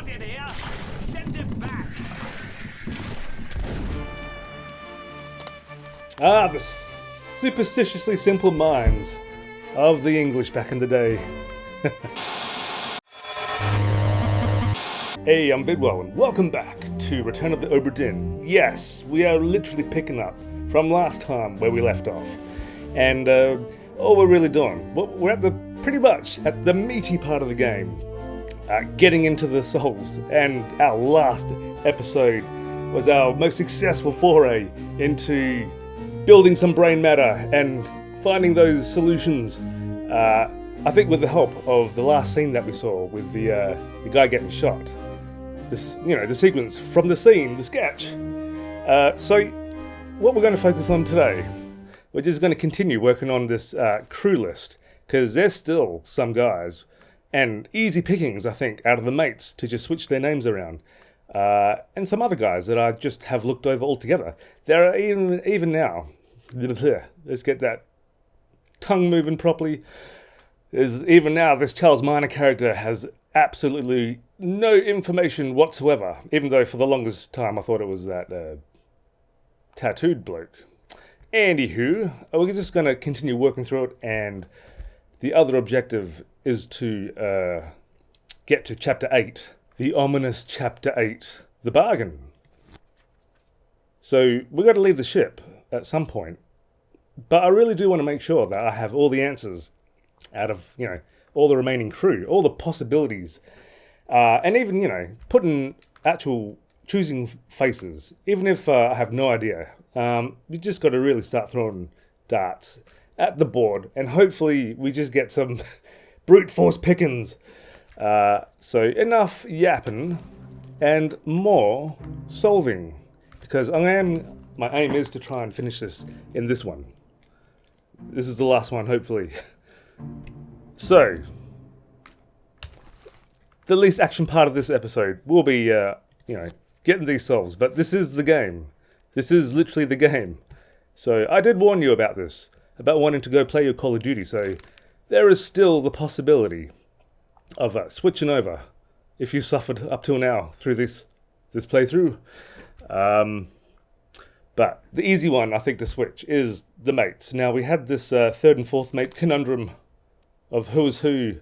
got it here. Send it back. Ah, the superstitiously simple minds of the English back in the day. Hey, I'm ViDWHAL and welcome back to Return of the Obra Dinn. Yes, we are literally picking up from last time where we left off. And all we're really doing, we're at pretty much at the meaty part of the game. Getting into the solves, and our last episode was our most successful foray into building some brain matter and finding those solutions. I think with the help of the last scene that we saw with the guy getting shot. This, the sequence from the scene, the sketch. So what we're going to focus on today, we're just going to continue working on this crew list, because there's still some guys, and easy pickings, I think, out of the mates to just switch their names around. And some other guys that I just have looked over altogether. There are even now, let's get that tongue moving properly. Even now, this Charles Minor character has absolutely no information whatsoever, even though for the longest time I thought it was that tattooed bloke. Anywho, we're just going to continue working through it, and the other objective is to get to Chapter 8, the ominous Chapter 8, the bargain. So we've got to leave the ship at some point, but I really do want to make sure that I have all the answers out of, all the remaining crew, all the possibilities, and even, putting actual choosing faces, even if I have no idea. You just got to really start throwing darts at the board, and hopefully we just get some brute force pickings. So enough yapping and more solving, because my aim is to try and finish this in this one. This is the last one, hopefully. So, the least action part of this episode will be, getting these solves. But this is the game. This is literally the game. So, I did warn you about this, about wanting to go play your Call of Duty. So, there is still the possibility of switching over, if you've suffered up till now through this playthrough. But the easy one, I think, to switch is the mates. Now, we had this third and fourth mate conundrum of who is who.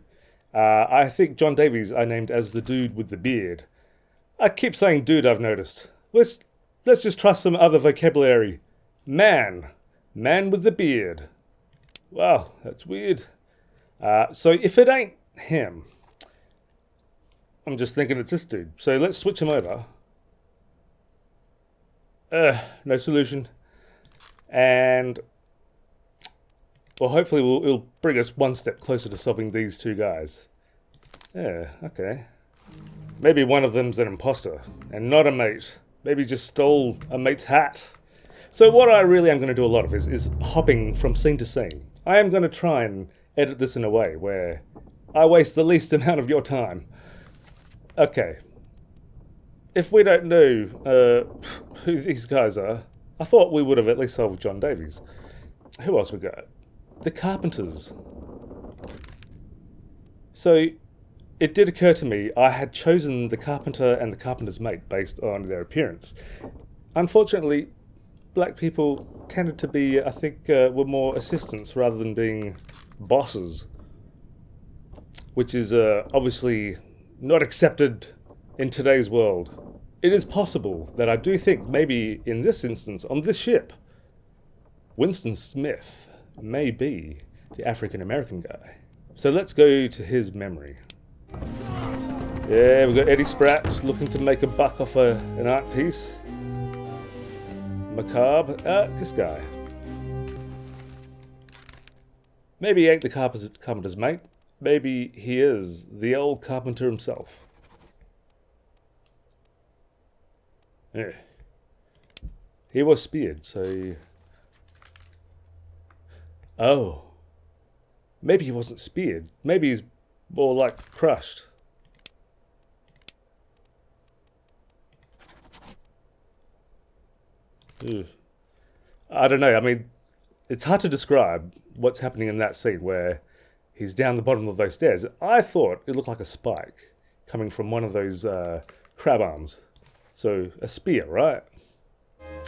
I think John Davies I named as the dude with the beard. I keep saying dude, I've noticed. Let's just try some other vocabulary. Man with the beard. Wow, that's weird. So if it ain't him, I'm just thinking it's this dude. So let's switch him over. No solution. And well, hopefully it'll bring us one step closer to solving these two guys. Yeah, okay. Maybe one of them's an imposter and not a mate. Maybe just stole a mate's hat. So what I really am going to do a lot of is hopping from scene to scene. I am going to try and edit this in a way where I waste the least amount of your time. Okay. If we don't know who these guys are, I thought we would have at least solved John Davies. Who else we got? The Carpenters. So, it did occur to me I had chosen the Carpenter and the Carpenter's mate based on their appearance. Unfortunately, black people tended to be, I think, were more assistants rather than being bosses. Which is obviously not accepted in today's world. It is possible that I do think maybe in this instance, on this ship, Winston Smith may be the African-American guy. So let's go to his memory. Yeah, we've got Eddie Spratt looking to make a buck off an art piece. Macabre. This guy. Maybe he ain't the carpenter's mate. Maybe he is the old carpenter himself. Yeah. He was speared, so... Oh. Maybe he wasn't speared. Maybe he's more like crushed. Ugh. I don't know. I mean, it's hard to describe what's happening in that scene where he's down the bottom of those stairs. I thought it looked like a spike coming from one of those crab arms. So, a spear, right?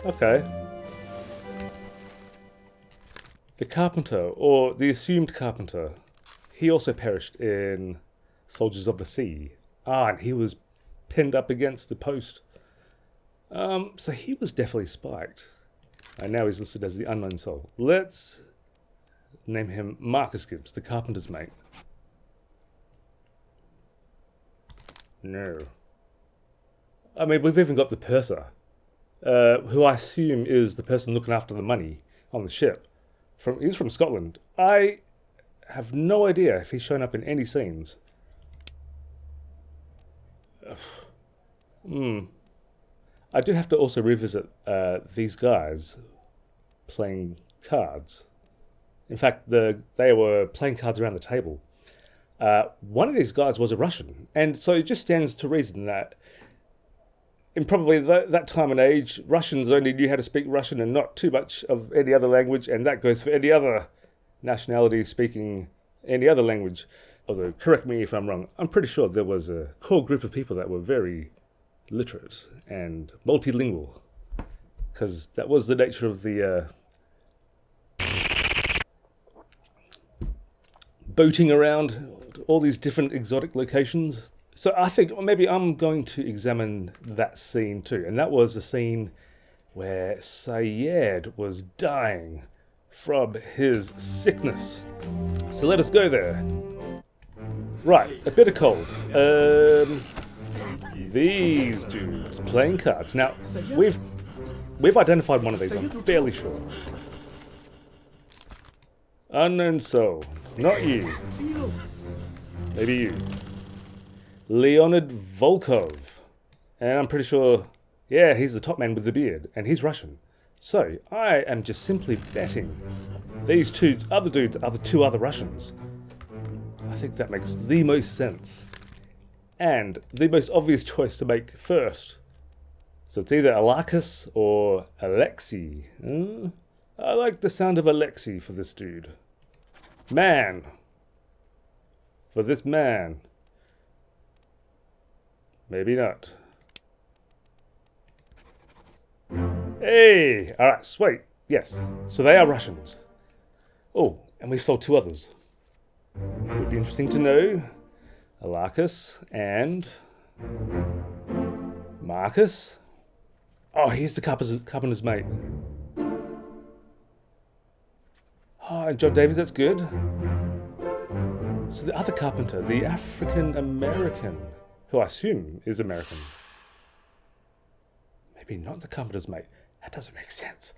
Okay. The carpenter, or the assumed carpenter, he also perished in Soldiers of the Sea. Ah, and he was pinned up against the post. So he was definitely spiked. And now he's listed as the unknown soul. Let's name him Marcus Gibbs, the carpenter's mate. No. I mean, we've even got the purser, who I assume is the person looking after the money on the ship. He's from Scotland. I have no idea if he's shown up in any scenes. I do have to also revisit these guys playing cards. In fact, they were playing cards around the table. One of these guys was a Russian, and so it just stands to reason that in probably that time and age, Russians only knew how to speak Russian and not too much of any other language, and that goes for any other nationality speaking any other language. Although, correct me if I'm wrong, I'm pretty sure there was a core group of people that were very literate and multilingual, because that was the nature of the boating around all these different exotic locations. So I think maybe I'm going to examine that scene too. And that was a scene where Sayed was dying from his sickness. So let us go there. Right, a bit of cold. These dudes playing cards. Now, we've identified one of these, I'm fairly sure. Unknown soul. Not you. Maybe you. Leonid Volkov. And I'm pretty sure, yeah, he's the top man with the beard, and he's Russian. So, I am just simply betting these two other dudes are the two other Russians. I think that makes the most sense. And the most obvious choice to make first. So it's either Alakis or Alexei. I like the sound of Alexei for this dude. Man. For this man. Maybe not. Hey! Alright, sweet. Yes. So they are Russians. Oh, and we sold two others. Would be interesting to know. Alakis and Marcus. Oh, he's the carpenter's mate. Oh, and John Davies, that's good. So the other carpenter, the African American, who I assume is American. Maybe not the carpenter's mate. That doesn't make sense.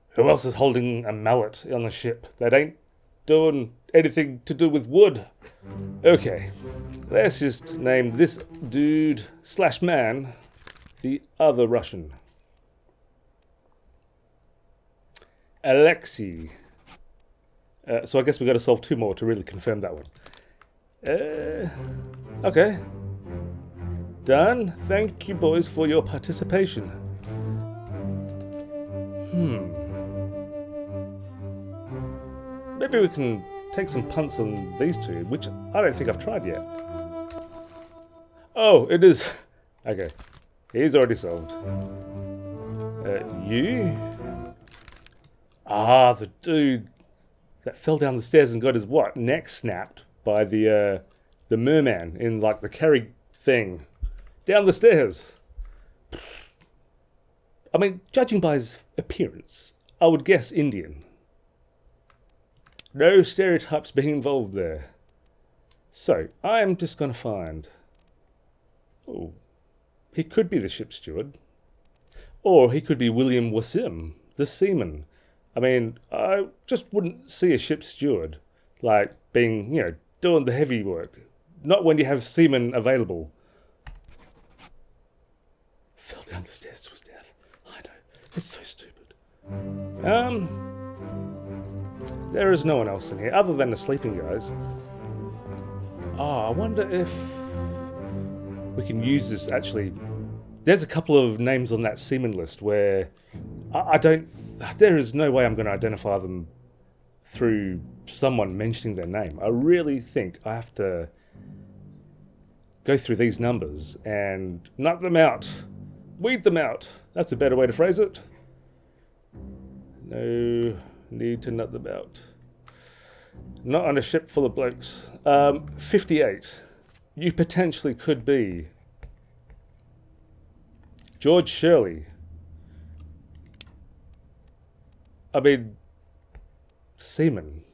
Who else is holding a mallet on the ship that ain't doing anything to do with wood? Okay, let's just name this dude / man the other Russian. Alexei. So I guess we've got to solve two more to really confirm that one. Okay. Done. Thank you, boys, for your participation. Maybe we can take some punts on these two, which I don't think I've tried yet. Oh, it is. Okay. He's already solved. You? Ah, the dude that fell down the stairs and got his neck snapped by the merman in like the carry thing down the stairs. I mean, judging by his appearance, I would guess Indian. No stereotypes being involved there. So, I'm just going to find... Oh, he could be the ship steward. Or he could be William Wasim, the seaman. I mean, I just wouldn't see a ship steward, like, being, doing the heavy work. Not when you have seamen available. Fell down the stairs to his death. I know, it's so stupid. There is no one else in here, other than the sleeping guys. I wonder if we can use this, actually. There's a couple of names on that seaman list where there is no way I'm going to identify them through someone mentioning their name. I really think I have to go through these numbers and nut them out. Weed them out. That's a better way to phrase it. No need to nut them out. Not on a ship full of blokes. 58. You potentially could be George Shirley. I mean, seaman.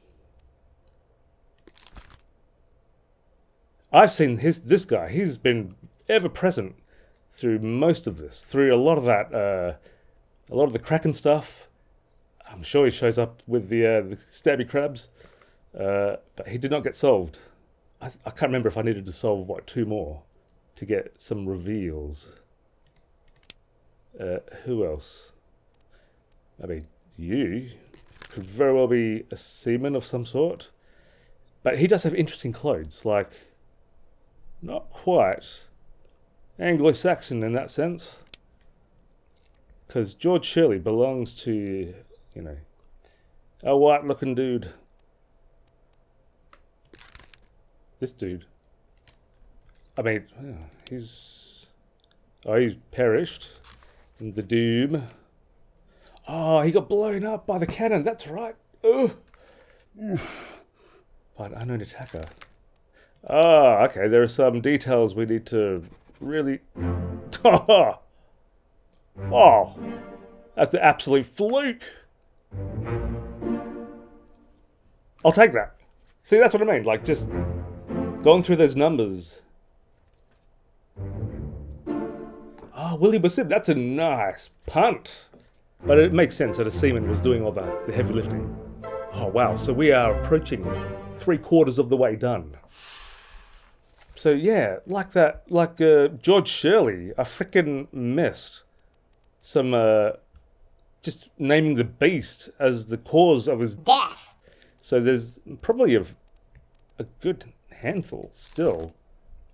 I've seen this guy. He's been ever present through most of this, through a lot of that, a lot of the Kraken stuff. I'm sure he shows up with the stabby crabs, but he did not get solved. I can't remember if I needed to solve, what, 2 more to get some reveals. Who else? I mean, you could very well be a seaman of some sort, but he does have interesting clothes, like, not quite Anglo-Saxon in that sense, because George Shirley belongs to, you know, a white-looking dude. This dude. I mean, he's perished in the doom. Oh, he got blown up by the cannon. That's right. Ugh. By an unknown attacker. Ah, okay. There are some details we need to really. Oh, that's an absolute fluke. I'll take that. See, that's what I mean. Like, just going through those numbers. Oh, Willie Basim, that's a nice punt. But it makes sense that a seaman was doing all the heavy lifting. Oh, wow. So we are approaching 3/4 of the way done. So, yeah, like that, like George Shirley, I freaking missed some, just naming the beast as the cause of his death. So there's probably a good handful still.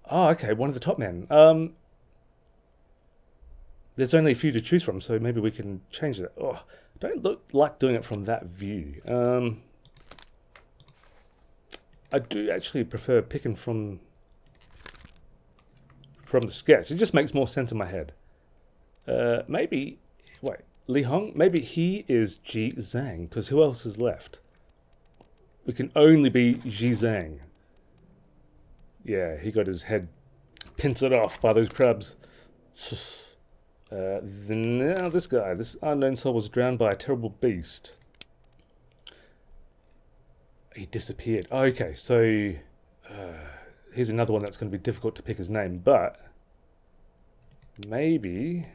Oh, okay, one of the top men. There's only a few to choose from, so maybe we can change that. Oh, I don't like doing it from that view. I do actually prefer picking from the sketch. It just makes more sense in my head. Maybe, wait, Li Hong? Maybe he is Ji Zhang, because who else is left? We can only be Ji Zhang. Yeah, he got his head pincered off by those crabs. Now this guy, this unknown soul was drowned by a terrible beast. He disappeared. Oh, okay, so here's another one that's going to be difficult to pick his name, but maybe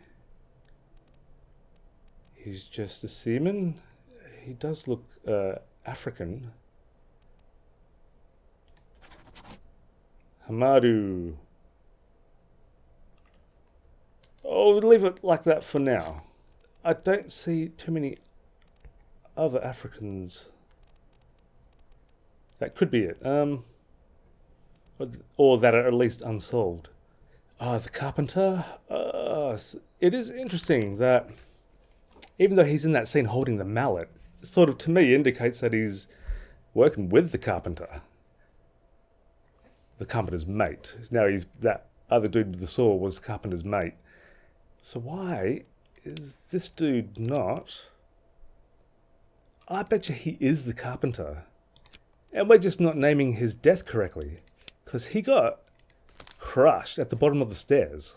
he's just a seaman. He does look African. Hamadu. Oh, we'll leave it like that for now. I don't see too many other Africans. That could be it. Or that are at least unsolved. The carpenter. It is interesting that even though he's in that scene holding the mallet, it sort of to me indicates that he's working with the carpenter. The carpenter's mate. Now he's that other dude with the saw was the carpenter's mate. So why is this dude not? I bet you he is the carpenter. And we're just not naming his death correctly. Because he got crushed at the bottom of the stairs.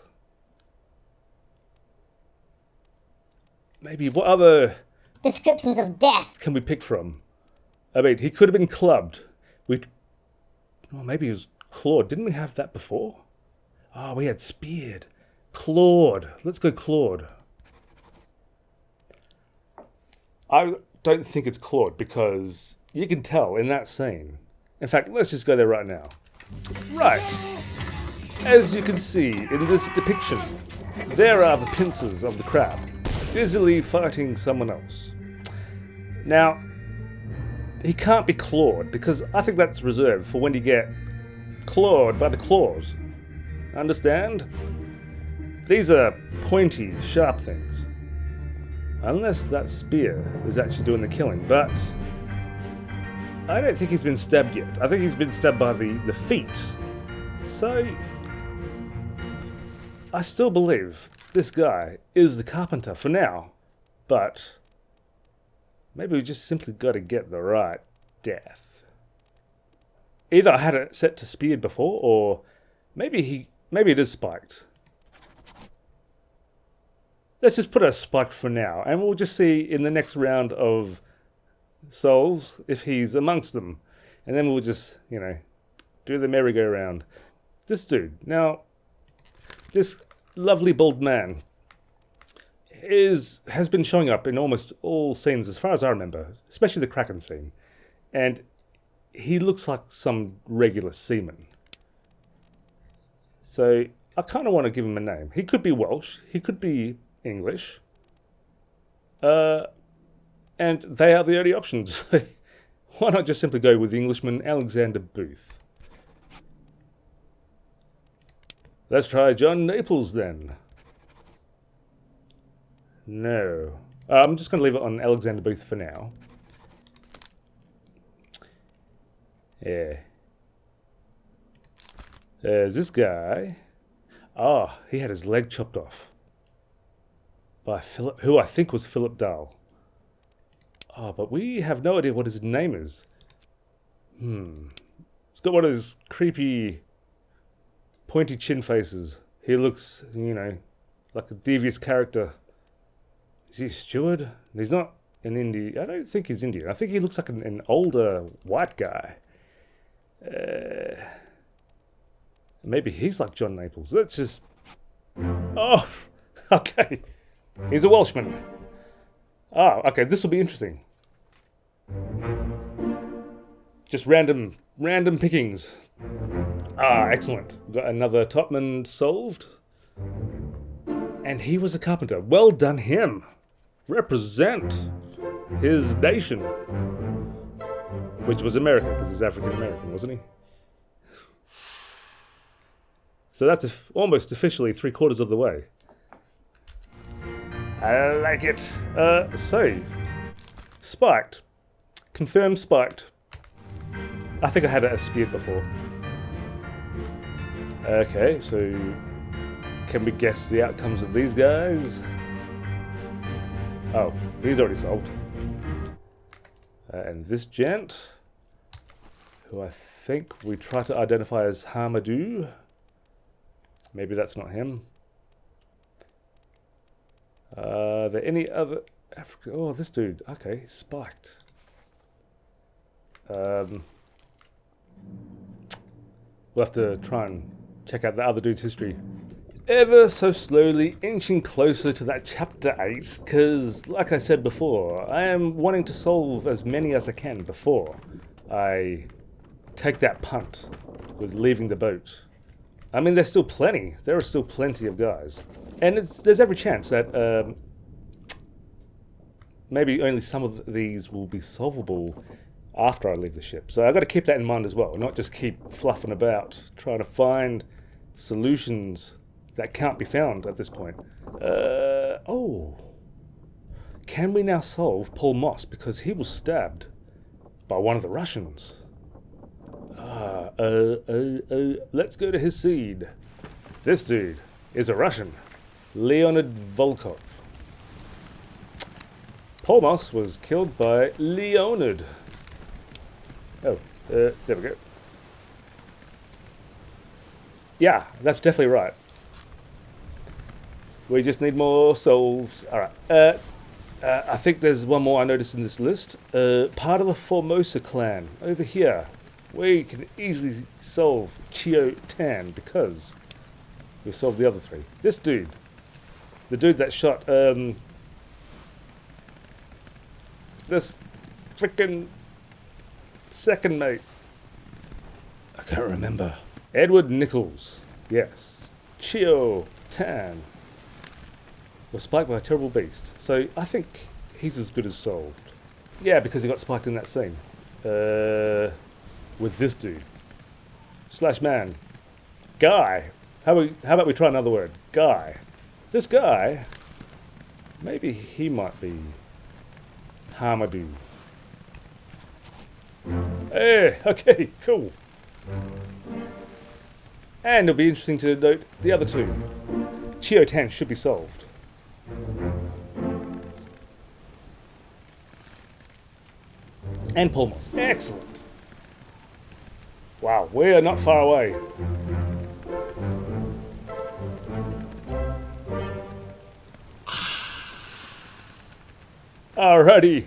Maybe what other descriptions of death can we pick from? I mean, he could have been clubbed. Maybe he was clawed. Didn't we have that before? Oh, we had speared. Clawed. Let's go clawed. I don't think it's clawed because you can tell in that scene. In fact, let's just go there right now. Right. As you can see in this depiction, there are the pincers of the crab, busily fighting someone else. Now, he can't be clawed because I think that's reserved for when you get clawed by the claws. Understand? These are pointy, sharp things. Unless that spear is actually doing the killing, but I don't think he's been stabbed yet. I think he's been stabbed by the feet. So, I still believe this guy is the carpenter for now, but maybe we just simply got to get the right death. Either I had it set to speared before, or maybe it is spiked. Let's just put a spike for now, and we'll just see in the next round of solves if he's amongst them. And then we'll just, you know, do the merry-go-round. This dude, now, this lovely bald man has been showing up in almost all scenes as far as I remember, especially the Kraken scene. And he looks like some regular seaman. So I kind of want to give him a name. He could be Welsh, he could be English, and they are the only options. Why not just simply go with the Englishman Alexander Booth? Let's try John Naples then. No. I'm just going to leave it on Alexander Booth for now. Yeah. There's this guy. Oh, he had his leg chopped off. By Philip, who I think was Philip Dahl. Oh, but we have no idea what his name is. He's got one of those creepy, pointy chin faces. He looks, you know, like a devious character. Is he a steward? He's not an Indian. I don't think he's Indian. I think he looks like an older white guy. Maybe he's like John Naples. Let's just... Oh, okay. He's a Welshman. Oh, okay, this will be interesting. Just random pickings. Ah, excellent. Got another topman solved. And he was a carpenter. Well done him. Represent his nation. Which was America, because he's African American, wasn't he? So that's almost officially 3/4 of the way. I like it. So, spiked. Confirmed spiked. I think I had it as speared before. Okay, so can we guess the outcomes of these guys? Oh, he's already solved. And this gent, who I think we try to identify as Hamadou. Maybe that's not him. Are there any other Africa? Oh, this dude. Okay, spiked. We'll have to try and check out the other dude's history. Ever so slowly inching closer to that chapter 8, because, like I said before, I am wanting to solve as many as I can before I take that punt with leaving the boat. I mean, there's still plenty. There are still plenty of guys. And there's every chance that maybe only some of these will be solvable after I leave the ship. So I've got to keep that in mind as well, not just keep fluffing about, trying to find solutions that can't be found at this point. Oh. Can we now solve Paul Moss? Because he was stabbed by one of the Russians. Let's go to his seed. This dude is a Russian. Leonid Volkov. Paul Moss was killed by Leonid. Oh, there we go. Yeah, that's definitely right. We just need more solves. Alright. I think there's one more I noticed in this list. Part of the Formosa clan. Over here. We can easily solve Chio Tan because we've solved the other three. This dude. The dude that shot this frickin' second mate. I can't remember. Edward Nichols. Yes. Chio Tan was spiked by a terrible beast. So I think he's as good as solved. Yeah, because he got spiked in that scene. With this dude. Slash man. Guy. How about we try another word? Guy. This guy, maybe he might be Hamadou. Hey, okay, cool. And it'll be interesting to note the other two. Chiotan should be solved. And Pulmos. Excellent. Wow, we are not far away. Alrighty.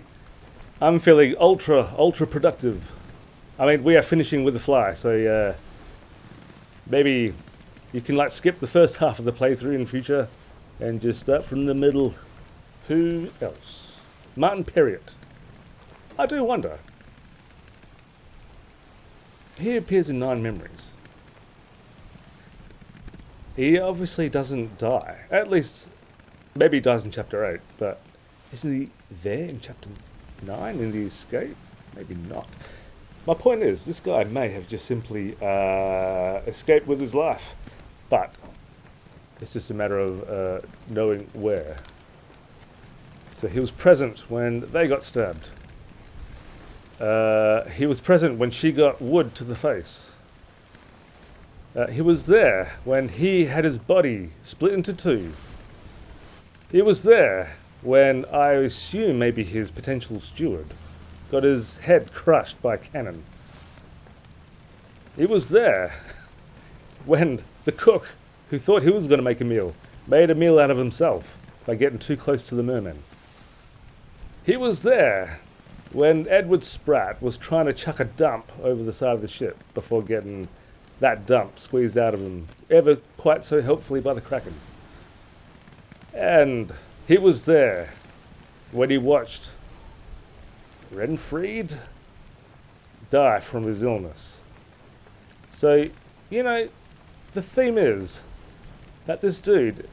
I'm feeling ultra productive. I mean, we are finishing with the fly, so maybe you can like skip the first half of the playthrough in future and just start from the middle. Who else? Martin Perriott. I do wonder. He appears in 9 Memories. He obviously doesn't die. At least, maybe he dies in Chapter 8, but isn't he there in Chapter 9 in the escape? Maybe not. My point is, this guy may have just simply escaped with his life, but it's just a matter of knowing where. So he was present when they got stabbed. He was present when she got wood to the face. He was there when he had his body split into 2. He was there when I assume maybe his potential steward got his head crushed by a cannon. He was there when the cook, who thought he was going to make a meal, made a meal out of himself by getting too close to the mermen. He was there when Edward Spratt was trying to chuck a dump over the side of the ship before getting that dump squeezed out of him, ever quite so helpfully by the Kraken. And he was there when he watched Renfried die from his illness. So, you know, the theme is that this dude,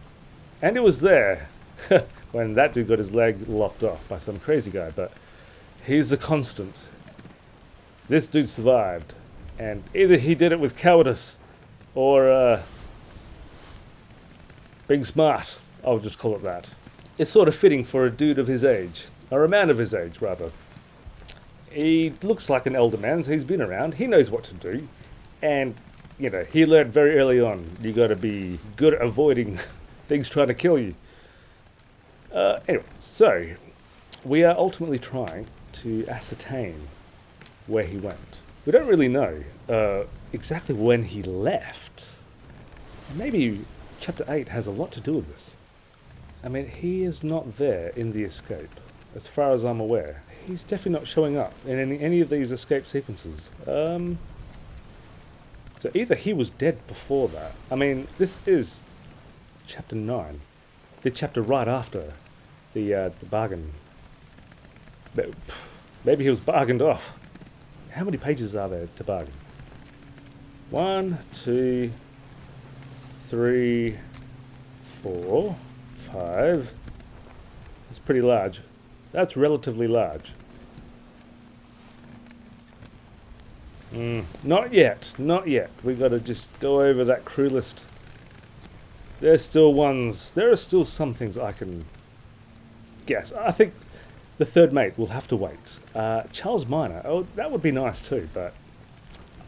and he was there when that dude got his leg lopped off by some crazy guy, but he's a constant. This dude survived, and either he did it with cowardice or being smart. I'll just call it that. It's sort of fitting for a dude of his age, or a man of his age, rather. He looks like an elder man, so he's been around, he knows what to do, and, you know, he learned very early on, you gotta be good at avoiding things trying to kill you. Anyway, so, we are ultimately trying to ascertain where he went. We don't really know exactly when he left. Maybe Chapter 8 has a lot to do with this. I mean, he is not there in the escape, as far as I'm aware. He's definitely not showing up in any of these escape sequences. So either he was dead before that. I mean, this is Chapter 9, the chapter right after the bargain. Maybe he was bargained off. How many pages are there to bargain? 1, 2, 3, 4, 5. It's pretty large. That's relatively large. Not yet, not yet. We got to just go over that crew list. There are still some things I can guess. I think the third mate will have to wait. Charles Minor, oh, that would be nice too, but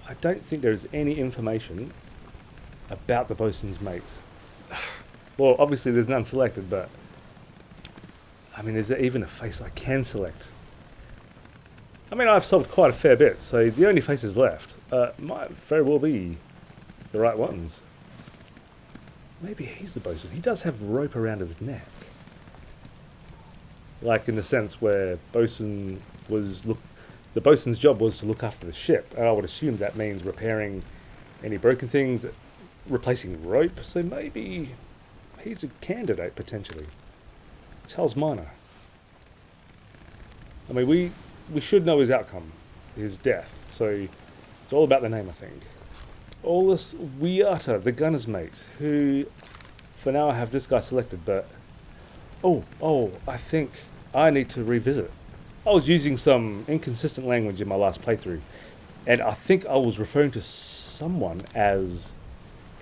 I don't think there's any information about the bosun's mate. Well, obviously there's none selected, but I mean, is there even a face I can select? I mean, I've solved quite a fair bit, so the only faces left might very well be the right ones. Maybe he's the bosun. He does have rope around his neck. Like in the sense where the bosun's job was to look after the ship, and I would assume that means repairing any broken things, replacing rope, so maybe he's a candidate potentially. Charles Minor. I mean, we should know his outcome, his death, so it's all about the name, I think. Aulus Wiata, the gunner's mate, who, for now I have this guy selected, but I think I need to revisit. I was using some inconsistent language in my last playthrough, and I think I was referring to someone as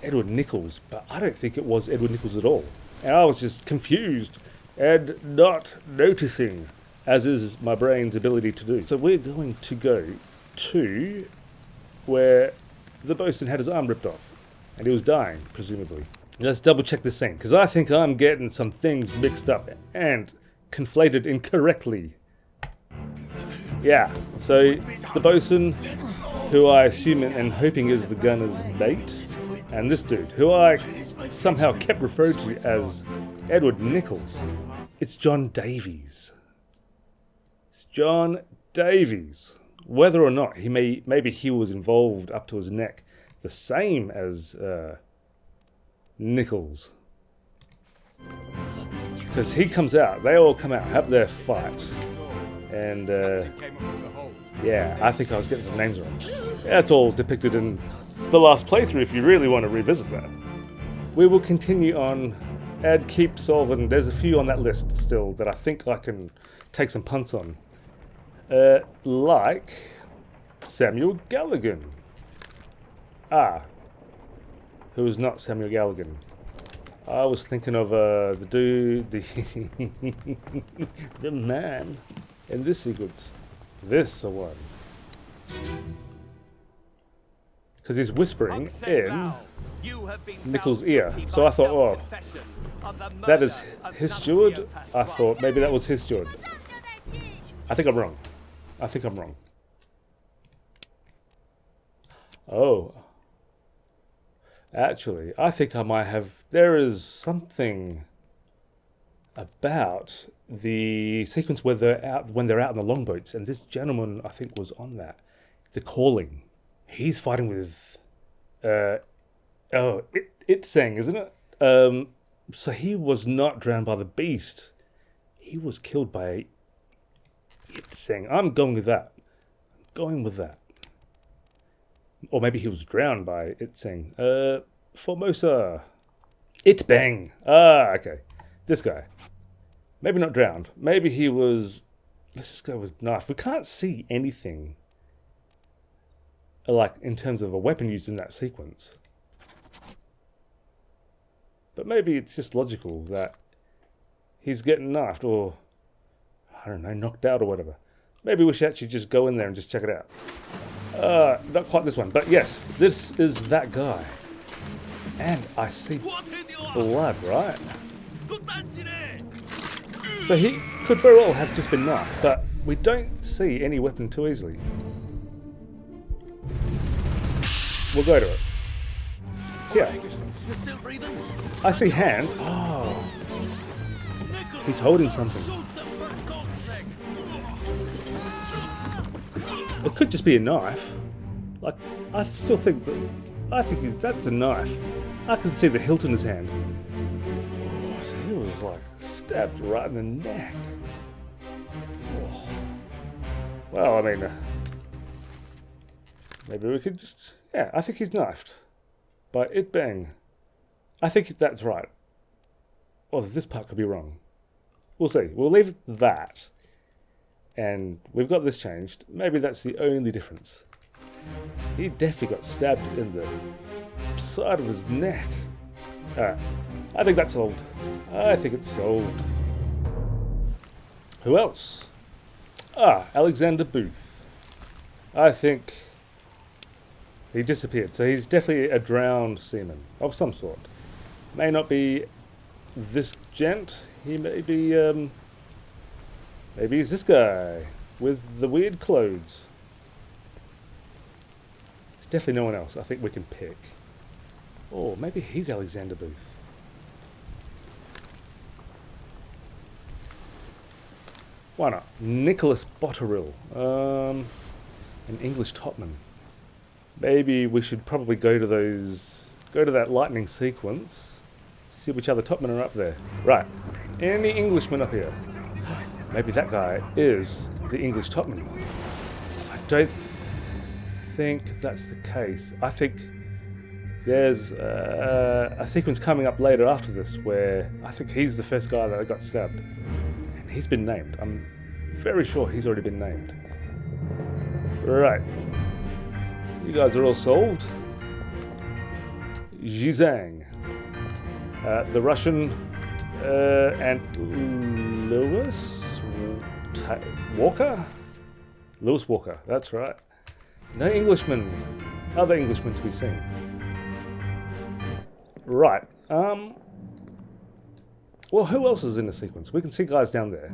Edward Nichols, but I don't think it was Edward Nichols at all. And I was just confused and not noticing, as is my brain's ability to do. So we're going to go to where the bosun had his arm ripped off, and he was dying, presumably. Let's double check this scene, because I think I'm getting some things mixed up and conflated incorrectly. Yeah, so the bosun, who I assume and hoping is the gunner's mate, and this dude, who I somehow kept referring to as Edward Nichols. It's John Davies. It's John Davies. Whether or not maybe he was involved up to his neck, the same as Nichols. Because he comes out, they all come out, have their fight. And yeah, I think I was getting some names wrong. That's all depicted in the last playthrough if you really want to revisit that. We will continue on, add, keep, solve, and there's a few on that list still that I think I can take some punts on. Like Samuel Galligan. Who is not Samuel Galligan. I was thinking of the dude, the man in this sequence. This one. Because he's whispering in Nichols' ear. So I thought, oh, that is his steward? I thought maybe that was his steward. I think I'm wrong. I think I'm wrong. Oh. Actually, I think I might have... There is something about the sequence where when they're out in the longboats, and this gentleman, I think, was on that. The Calling. He's fighting with... It's saying, isn't it? So he was not drowned by the beast. He was killed by It's saying. I'm going with that. I'm going with that. Or maybe he was drowned by It's saying. Formosa. It Bang. Okay. This guy. Maybe not drowned. Maybe he was... Let's just go with knife. We can't see anything like in terms of a weapon used in that sequence. But maybe it's just logical that he's getting knifed or, I don't know, knocked out or whatever. Maybe we should actually just go in there and just check it out. Not quite this one, but yes, this is that guy. And I see blood, right? So he could very well have just been knifed, but we don't see any weapon too easily. We'll go to it. Here. I see hand. Oh. He's holding something. It could just be a knife. Like, I still think that... I think that's a knife. I can see the hilt in his hand. Oh, so he was like stabbed right in the neck. Oh. Well, I mean... maybe we could just... Yeah, I think he's knifed. By It Bang. I think that's right. Well, this part could be wrong. We'll see. We'll leave that. And we've got this changed. Maybe that's the only difference. He definitely got stabbed in the side of his neck. Alright. I think that's solved. I think it's solved. Who else? Alexander Booth. I think he disappeared. So he's definitely a drowned seaman of some sort. May not be this gent. He may be, maybe he's this guy with the weird clothes. There's definitely no one else I think we can pick. Or maybe he's Alexander Booth. Why not? Nicholas Botterill. An English topman. Maybe we should probably go to that lightning sequence. See which other topmen are up there. Right. Any Englishmen up here? Maybe that guy is the English topman. I don't think that's the case. I think there's a sequence coming up later after this where I think he's the first guy that got stabbed. And he's been named. I'm very sure he's already been named. Right. You guys are all solved. Zhizang. The Russian and Lewis Walker? Lewis Walker, that's right. No Englishmen, other Englishmen to be seen. Right, Well, who else is in the sequence? We can see guys down there.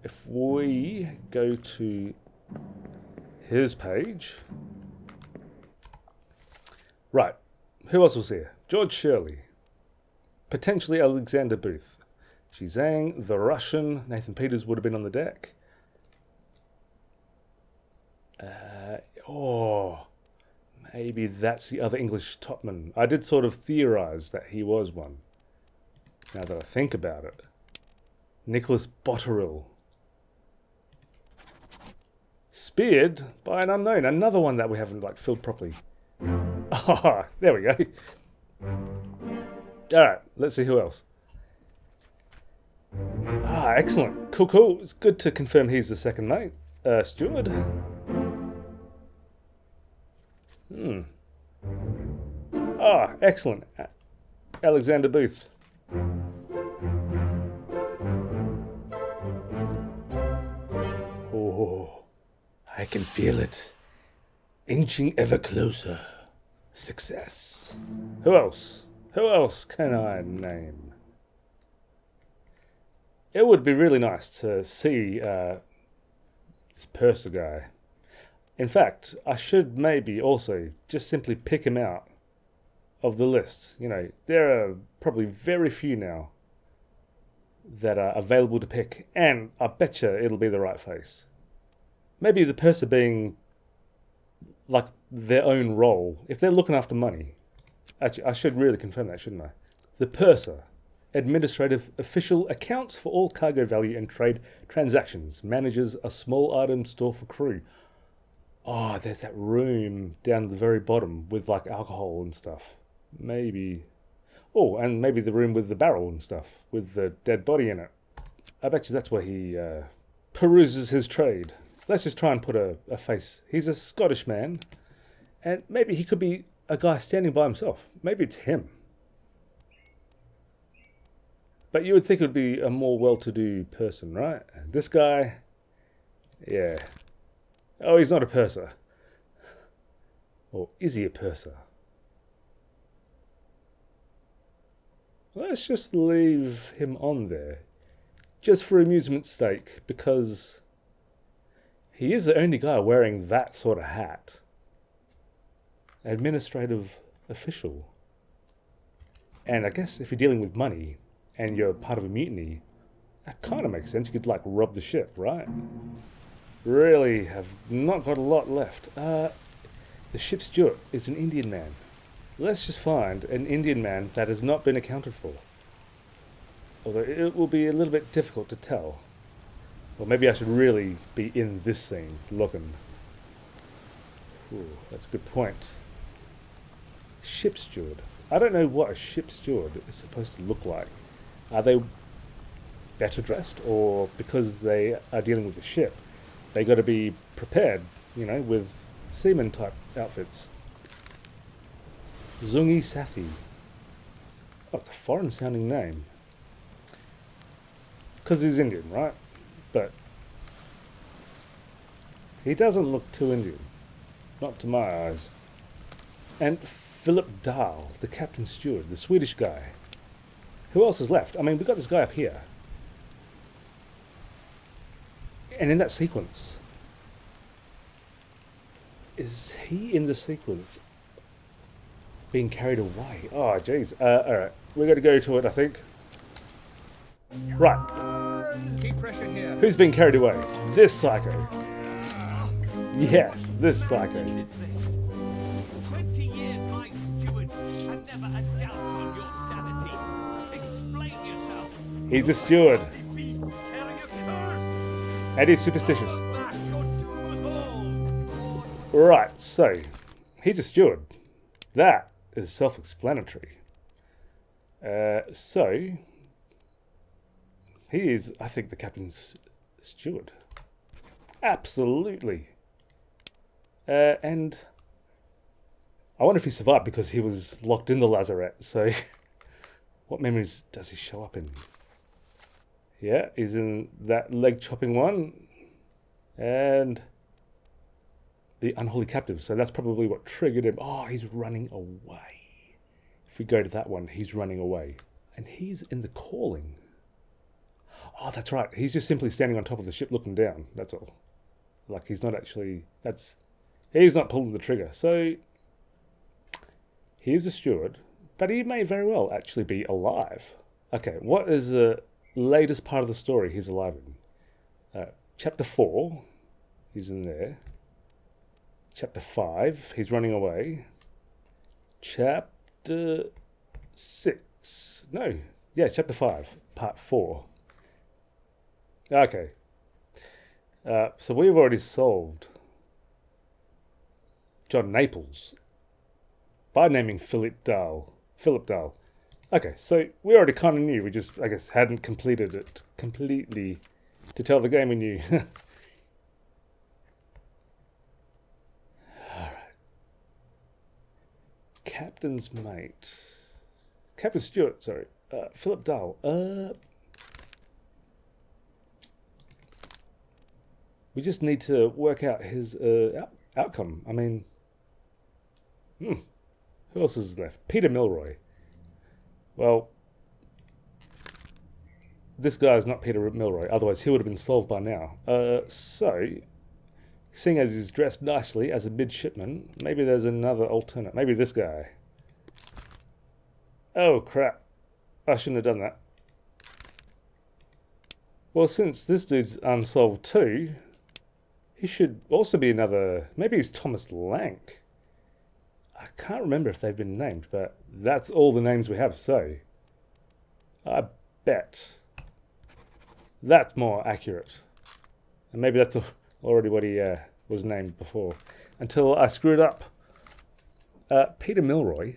If we go to his page. Right. Who else was here? George Shirley. Potentially Alexander Booth. Zhang, the Russian. Nathan Peters would have been on the deck. Maybe that's the other English topman. I did sort of theorize that he was one. Now that I think about it. Nicholas Botterill. Speared by an unknown. Another one that we haven't filled properly. Ah, there we go. Alright, let's see who else. Ah, excellent. Cool, cool. It's good to confirm he's the second mate. Steward. Ah, excellent. Alexander Booth. Oh, I can feel it. Inching ever closer. Success. Who else? Who else can I name? It would be really nice to see this purser guy. In fact, I should maybe also just simply pick him out of the list. You know, there are probably very few now that are available to pick, and I bet you it'll be the right face. Maybe the purser being like their own role, if they're looking after money. Actually, I should really confirm that, shouldn't I? The purser, administrative official, accounts for all cargo value and trade transactions, manages a small item store for crew. Oh, there's that room down at the very bottom with like alcohol and stuff. Maybe. Oh, and maybe the room with the barrel and stuff, with the dead body in it. I bet you that's where he peruses his trade. Let's just try and put a face. He's a Scottish man, and maybe he could be a guy standing by himself. Maybe it's him. But you would think it would be a more well-to-do person, right? This guy, yeah. Oh, he's not a purser. Or is he a purser? Let's just leave him on there, just for amusement's sake, because he is the only guy wearing that sort of hat. Administrative official. And I guess if you're dealing with money and you're part of a mutiny, that kind of makes sense. You could like rob the ship, right? Really have not got a lot left. The ship's steward is an Indian man. Let's just find an Indian man that has not been accounted for. Although it will be a little bit difficult to tell. Or maybe I should really be in this scene, looking. Ooh, that's a good point. Ship steward. I don't know what a ship steward is supposed to look like. Are they better dressed, or because they are dealing with the ship, they got to be prepared, you know, with seaman type outfits? Zungi Sathi. Oh, it's a foreign sounding name. Because he's Indian, right? But he doesn't look too Indian. Not to my eyes. And Philip Dahl, the captain steward, the Swedish guy. Who else is left? I mean, we got this guy up here. And in that sequence, is he in the sequence being carried away? Oh, jeez. Alright, we're going to go to it, I think. Right. Keep pressure here. Who's being carried away? This psycho. Yes, this psycho. 20 years, my steward, and never a doubt on your sanity. Explain yourself. He's a steward. Beast carrying a curse. And he's superstitious. Back your doom was all. Right, so, he's a steward. That is self-explanatory. So, he is, I think, the captain's steward. Absolutely. And I wonder if he survived because he was locked in the lazarette. So, what memories does he show up in? Yeah, he's in that leg-chopping one. And the unholy captive. So that's probably what triggered him. Oh, he's running away If we go to that one, he's running away. And he's in the calling. Oh, that's right. He's just simply standing on top of the ship looking down. That's all. Like, he's not actually... He's not pulling the trigger. So, he's a steward, but he may very well actually be alive. Okay, what is the latest part of the story he's alive in? Chapter 4, he's in there. Chapter 5, he's running away. Chapter 6. No, yeah, chapter 5, part 4. Okay. So we've already solved John Naples by naming Philip Dahl. Okay, so we already kind of knew. We just, I guess, hadn't completed it completely to tell the game we knew. Alright. Captain's mate. Captain Stewart, sorry. Philip Dahl. We just need to work out his outcome. I mean, who else is left? Peter Milroy. Well, this guy is not Peter Milroy, otherwise he would have been solved by now. So, seeing as he's dressed nicely as a midshipman, maybe there's another alternate. Maybe this guy. Oh, crap. I shouldn't have done that. Well, since this dude's unsolved too, he should also be another... Maybe he's Thomas Lank. I can't remember if they've been named, but that's all the names we have, so... I bet that's more accurate. And maybe that's already what he was named before. Until I screwed up. Peter Milroy.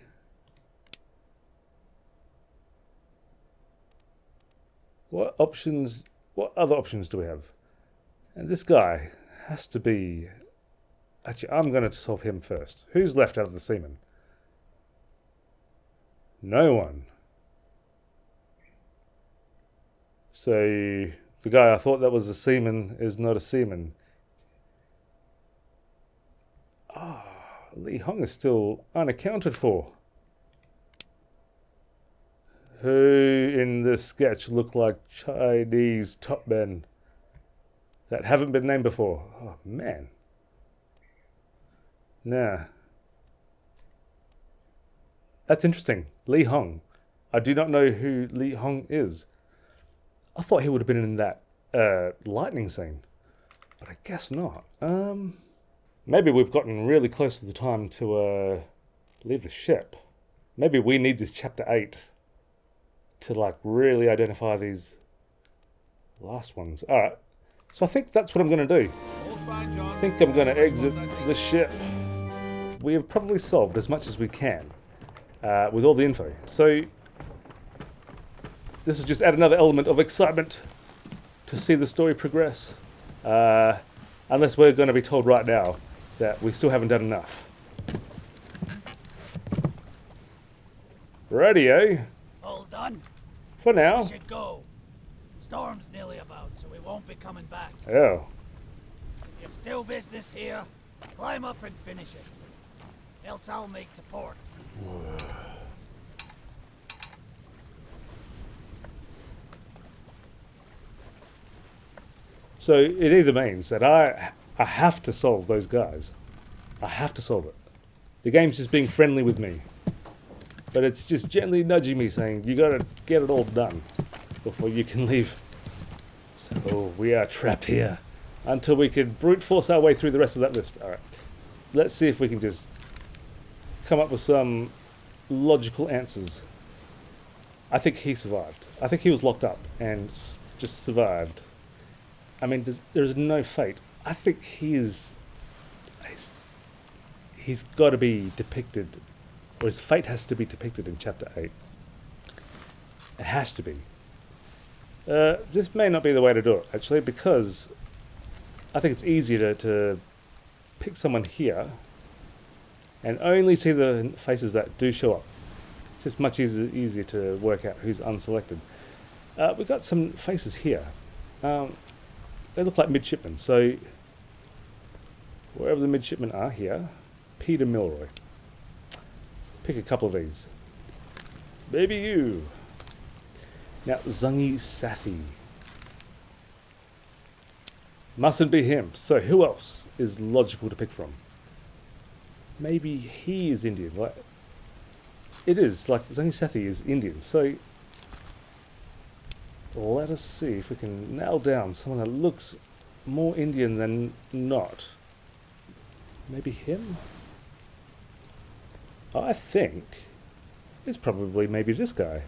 What other options do we have? And this guy has to be... Actually, I'm going to solve him first. Who's left out of the seamen? No one. So, the guy I thought that was a seaman is not a seaman. Li Hong is still unaccounted for. Who in this sketch look like Chinese top men that haven't been named before? Oh, man. Nah. That's interesting. Li Hong. I do not know who Li Hong is. I thought he would have been in that lightning scene. But I guess not. Maybe we've gotten really close to the time to leave the ship. Maybe we need this chapter 8 to like really identify these last ones. Alright. So I think that's what I'm going to do. I think I'm going to exit the ship. We have probably solved as much as we can with all the info. So this will just add another element of excitement to see the story progress. Unless we're going to be told right now that we still haven't done enough. Radio. All done? For now. We should go. Storm's nearly about, so we won't be coming back. Oh. If you've still business here, climb up and finish it. Else I'll make to port. So it either means that I have to solve those guys. I have to solve it. The game's just being friendly with me. But it's just gently nudging me saying, you gotta get it all done before you can leave. So we are trapped here until we can brute force our way through the rest of that list. Alright. Let's see if we can just come up with some logical answers. I think he survived. I think he was locked up and just survived. I mean, there's no fate. I think he's got to be depicted, or his fate has to be depicted in chapter 8. It has to be. This may not be the way to do it, actually, because I think it's easier to pick someone here and only see the faces that do show up. It's just much easier to work out who's unselected. We've got some faces here. They look like midshipmen, so wherever the midshipmen are here, Peter Milroy. Pick a couple of these. Maybe you. Now, Zungi Sathi. Mustn't be him. So who else is logical to pick from? Maybe he is Indian. Like, it is. Like, Zungi Sathi is Indian. So let us see if we can nail down someone that looks more Indian than not. Maybe him? I think it's probably maybe this guy.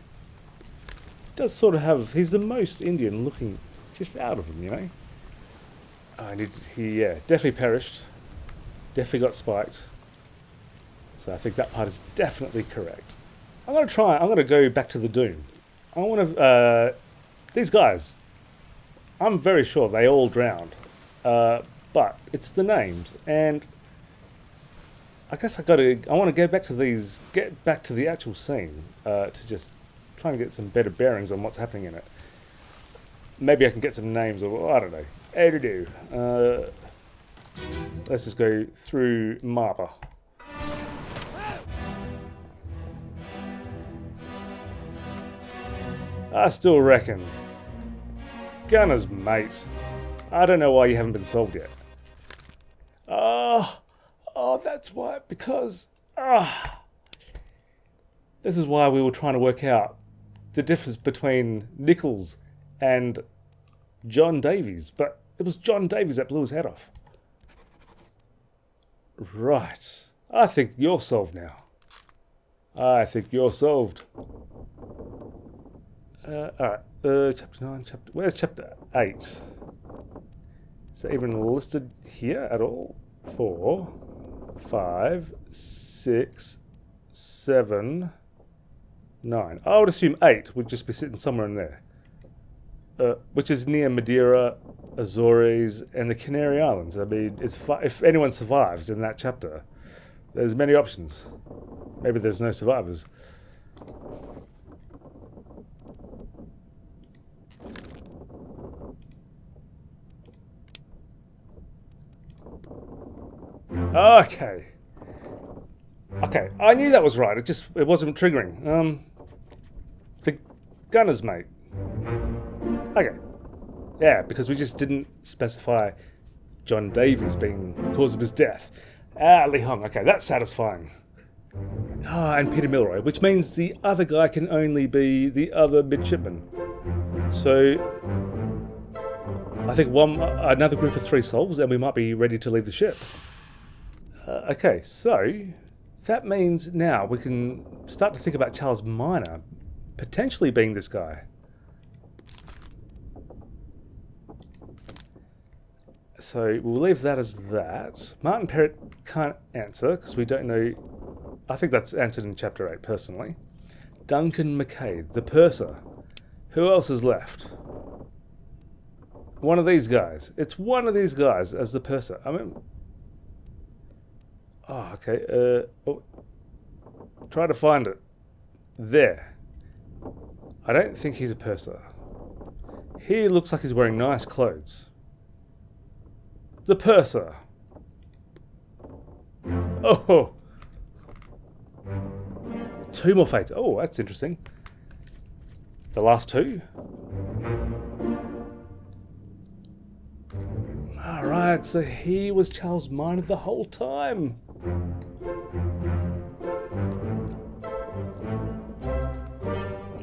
Does sort of have, he's the most Indian looking just out of them, you know? Yeah, definitely perished. Definitely got spiked. So I think that part is definitely correct. I'm going to go back to the Doom. I want to, these guys, I'm very sure they all drowned. But it's the names, and I guess I want to get back to the actual scene, to just try and get some better bearings on what's happening in it. Maybe I can get some names, or I don't know. Let's just go through Marpa. I still reckon. Gunner's mate. I don't know why you haven't been solved yet. Oh, that's why. Because this is why we were trying to work out the difference between Nichols and John Davies, but it was John Davies that blew his head off. Right. I think you're solved now. I think you're solved. Alright. Chapter 9, where's chapter 8? Is that even listed here at all? 4, 5, 6, 7, 9. I would assume 8 would just be sitting somewhere in there. Which is near Madeira, Azores, and the Canary Islands. I mean, if anyone survives in that chapter, there's many options. Maybe there's no survivors. Okay. Okay, I knew that was right. It wasn't triggering. The gunner's mate. Okay. Yeah, because we just didn't specify John Davies being the cause of his death. Li Hong. Okay, that's satisfying. And Peter Milroy, which means the other guy can only be the other midshipman. So I think another group of 3 solves, and we might be ready to leave the ship. Okay, so that means now we can start to think about Charles Minor potentially being this guy. So we'll leave that as that. Martin Perrett can't answer because we don't know. I think that's answered in chapter 8 personally. Duncan McCabe, the purser. Who else is left? One of these guys. It's one of these guys as the purser. I mean, oh, okay. Try to find it. There. I don't think he's a purser. He looks like he's wearing nice clothes. The purser. Oh. 2 more fates. Oh, that's interesting. The last 2. Alright, so he was Charles Minor the whole time.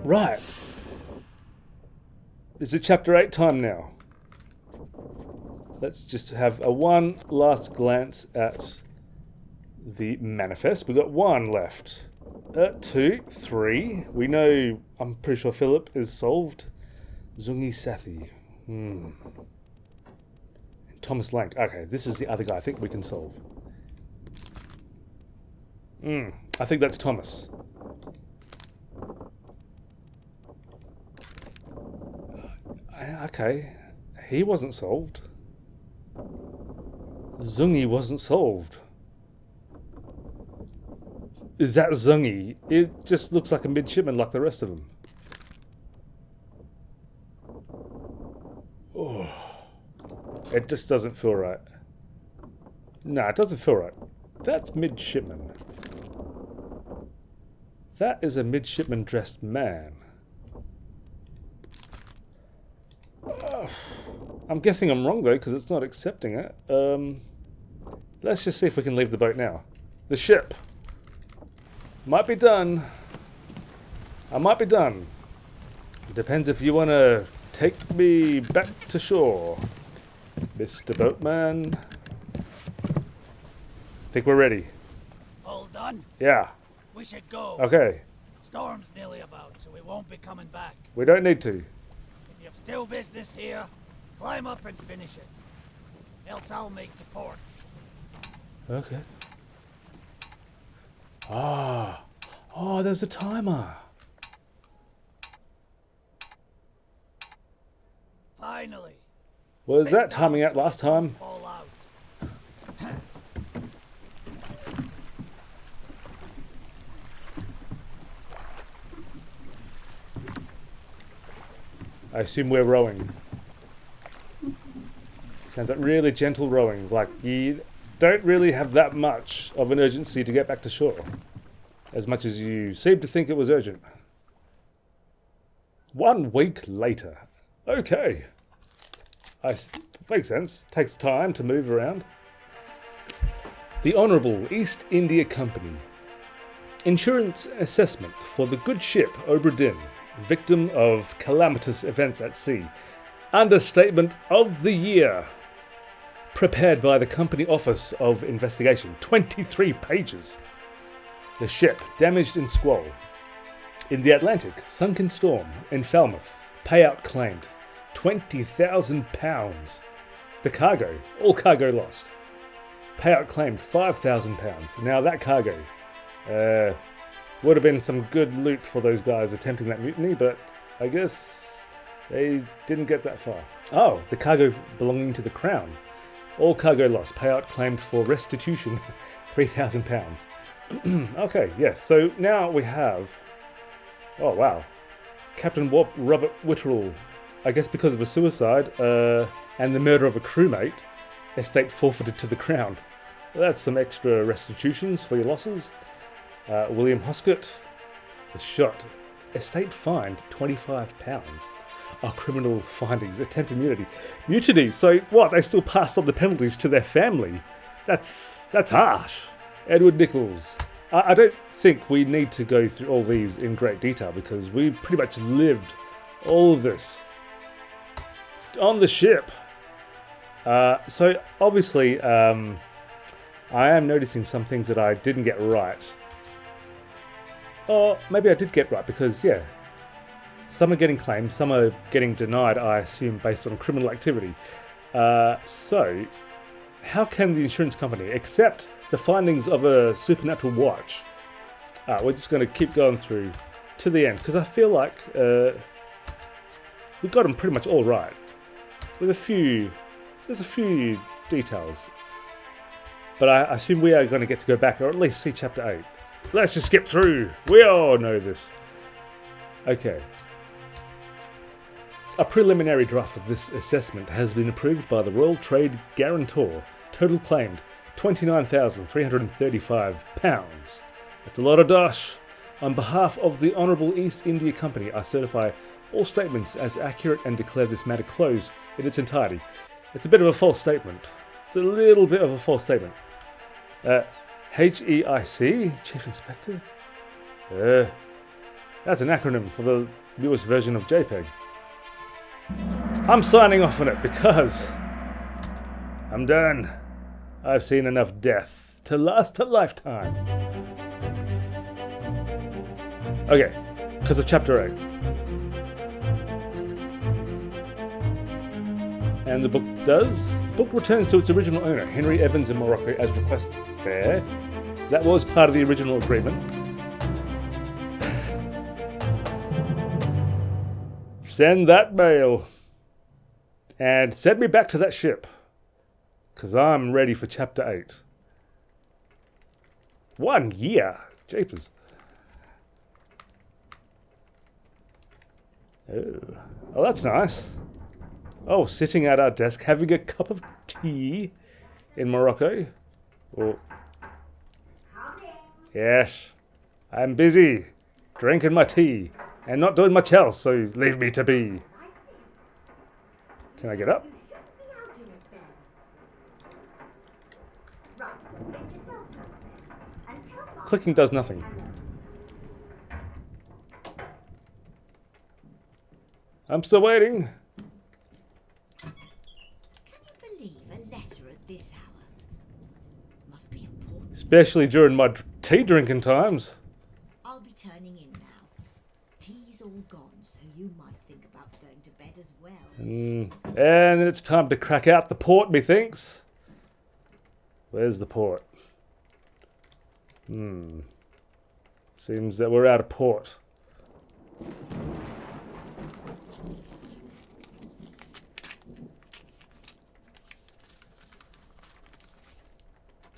Right. Is it chapter 8 time now? Let's just have one last glance at the manifest. We've got 1 left. 2, 3. We know, I'm pretty sure Philip is solved. Zungi Sathi. Thomas Lank. Okay, this is the other guy I think we can solve. I think that's Thomas. Okay, he wasn't solved. Zungi wasn't solved. Is that Zungi? It just looks like a midshipman like the rest of them. Oh, it just doesn't feel right. No, it doesn't feel right. That's midshipman. That is a midshipman dressed man. I'm guessing I'm wrong though, because it's not accepting it. Let's just see if we can leave the boat now. The ship. Might be done. I might be done. Depends if you want to take me back to shore, Mr. Boatman. Think we're ready. All done? Yeah. We should go. Okay. Storm's nearly about, so we won't be coming back. We don't need to. If you've still business here, climb up and finish it. Else I'll make to port. Okay. Ah. Oh, there's a timer. Finally. Was that timing out last time? Fall out. I assume we're rowing. Sounds like really gentle rowing. Like you don't really have that much of an urgency to get back to shore. As much as you seem to think it was urgent. 1 week later. Okay. Makes sense. Takes time to move around. The Honourable East India Company. Insurance assessment for the good ship Obra Dinn, victim of calamitous events at sea. Understatement of the year. Prepared by the Company Office of Investigation. 23 pages. The ship damaged in squall. In the Atlantic, sunken storm in Falmouth. Payout claimed. £20,000. The cargo, all cargo lost. Payout claimed £5,000. Now that cargo would have been some good loot for those guys attempting that mutiny, but I guess they didn't get that far. Oh, the cargo belonging to the Crown. All cargo lost. Payout claimed for restitution £3,000. Okay, yes. So now we have. Oh wow, Captain Robert Whitterall. I guess because of a suicide and the murder of a crewmate, estate forfeited to the Crown. That's some extra restitutions for your losses. William Hoskett was shot. Estate fined £25. Our criminal findings, attempt immunity. Mutiny, so what? They still passed on the penalties to their family. That's harsh. Edward Nichols. I don't think we need to go through all these in great detail because we pretty much lived all of this on the ship. So obviously I am noticing some things that I didn't get right. Or maybe I did get right because, yeah, some are getting claimed, some are getting denied, I assume, based on criminal activity. So how can the insurance company accept the findings of a supernatural watch? We're just going to keep going through to the end because I feel like we got them pretty much all right. With there's a few details. But I assume we are going to get to go back or at least see chapter 8. Let's just skip through. We all know this. Okay. A preliminary draft of this assessment has been approved by the Royal Trade Guarantor. Total claimed £29,335. That's a lot of dosh. On behalf of the Honourable East India Company, I certify all statements as accurate and declare this matter closed in its entirety. It's a bit of a false statement. It's a little bit of a false statement. HEIC, Chief Inspector? That's an acronym for the newest version of JPEG. I'm signing off on it because I'm done. I've seen enough death to last a lifetime. Okay, because of chapter 8. And the book does. The book returns to its original owner, Henry Evans in Morocco, as requested. Fair. That was part of the original agreement. Send that mail. And send me back to that ship. Because I'm ready for chapter 8. 1 year. Jeepers. Oh, that's nice. Oh, sitting at our desk having a cup of tea in Morocco. Oh. Yes, I'm busy. drinking my tea, and not doing much else, so leave me to be. Can I get up? Clicking does nothing. I'm still waiting. Can you believe a letter at this hour? Must be important. Especially during my tea drinking times. I'll be turning in now. Tea's all gone, so you might think about going to bed as well. And then it's time to crack out the port, methinks. Where's the port? Seems that we're out of port.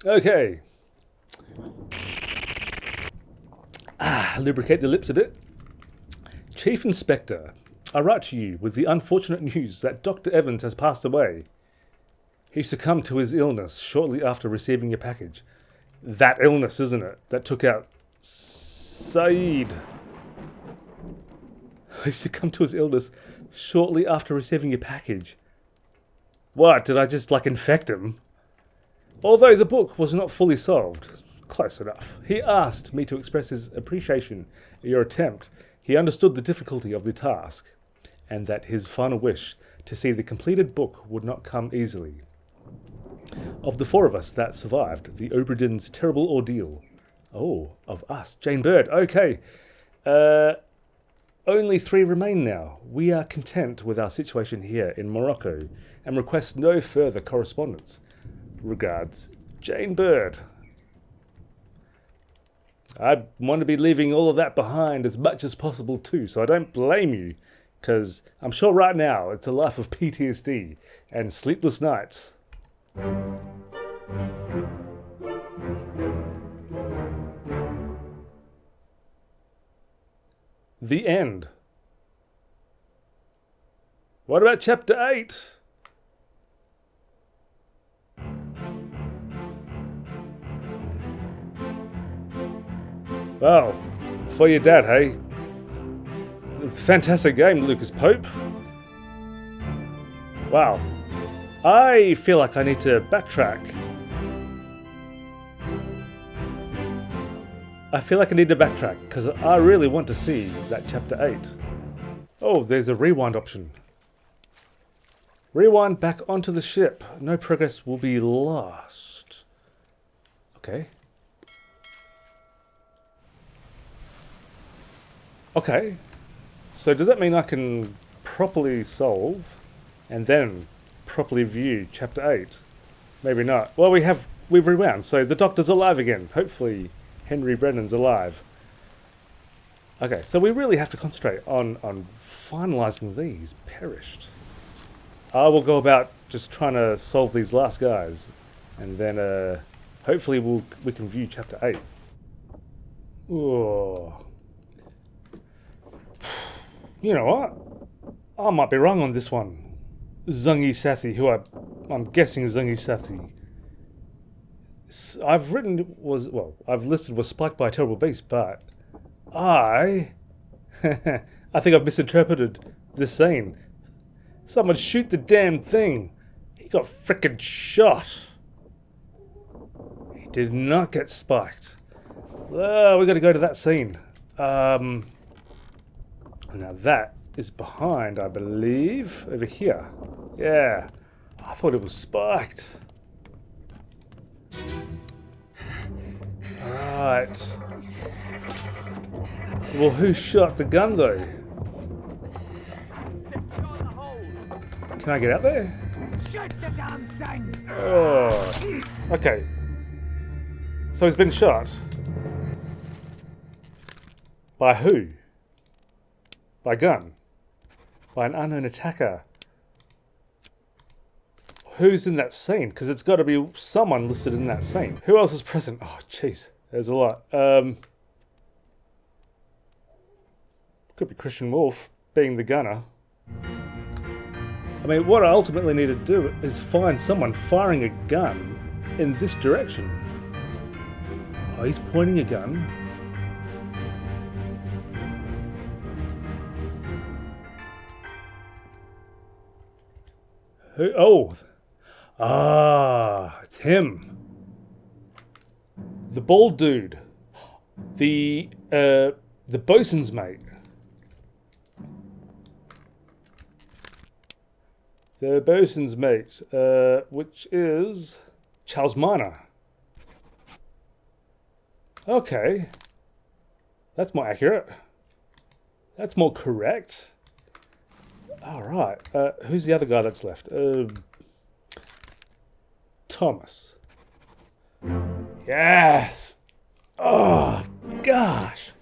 Okay. Lubricate the lips a bit. Chief Inspector, I write to you with the unfortunate news that Dr. Evans has passed away. He succumbed to his illness shortly after receiving your package. That illness, isn't it? That took out Saeed. He succumbed to his illness shortly after receiving your package. What, did I just, infect him? Although the book was not fully solved, close enough, he asked me to express his appreciation at your attempt. He understood the difficulty of the task, and that his final wish to see the completed book would not come easily. Of the four of us that survived the Obra Dinn's terrible ordeal. Oh, of us. Jane Bird. Okay. Only 3 remain now. We are content with our situation here in Morocco and request no further correspondence. Regards, Jane Bird. I'd want to be leaving all of that behind as much as possible too, so I don't blame you, because I'm sure right now it's a life of PTSD and sleepless nights. The end. What about chapter 8? Well, for your dad, hey? It's a fantastic game, Lucas Pope. Wow. I feel like I need to backtrack. Because I really want to see that chapter 8. Oh, there's a rewind option. Rewind back onto the ship. No progress will be lost. Okay. Okay. So does that mean I can properly solve and then properly view chapter 8? Maybe not. Well, we've rewound, so the Doctor's alive again. Hopefully Henry Brennan's alive. Okay, so we really have to concentrate on finalising these. Perished. I will go about just trying to solve these last guys, and then hopefully we can view chapter 8. Oh. You know what? I might be wrong on this one. Zungi Sathi, who I'm guessing is Zungi Sathi. I've listed was spiked by a terrible beast, but I think I've misinterpreted this scene. Someone shoot the damn thing. He got frickin' shot. He did not get spiked. Oh, we got to go to that scene. Now that is behind, I believe, over here. Yeah, I thought it was spiked. Alright. Well, who shot the gun though? Can I get out there? Shoot the damn thing! Oh. Okay. So he's been shot. By who? By gun? By an unknown attacker? Who's in that scene? Because it's got to be someone listed in that scene. Who else is present? Oh, jeez. There's a lot. Could be Christian Wolf being the gunner. I mean, what I ultimately need to do is find someone firing a gun in this direction. Oh, he's pointing a gun. Who? Oh. Ah, it's him. The bald dude. The bosun's mate. The bosun's mate, which is Charles Minor. Okay. That's more accurate. That's more correct. Alright. Who's the other guy that's left? Thomas. Yes! Oh, gosh.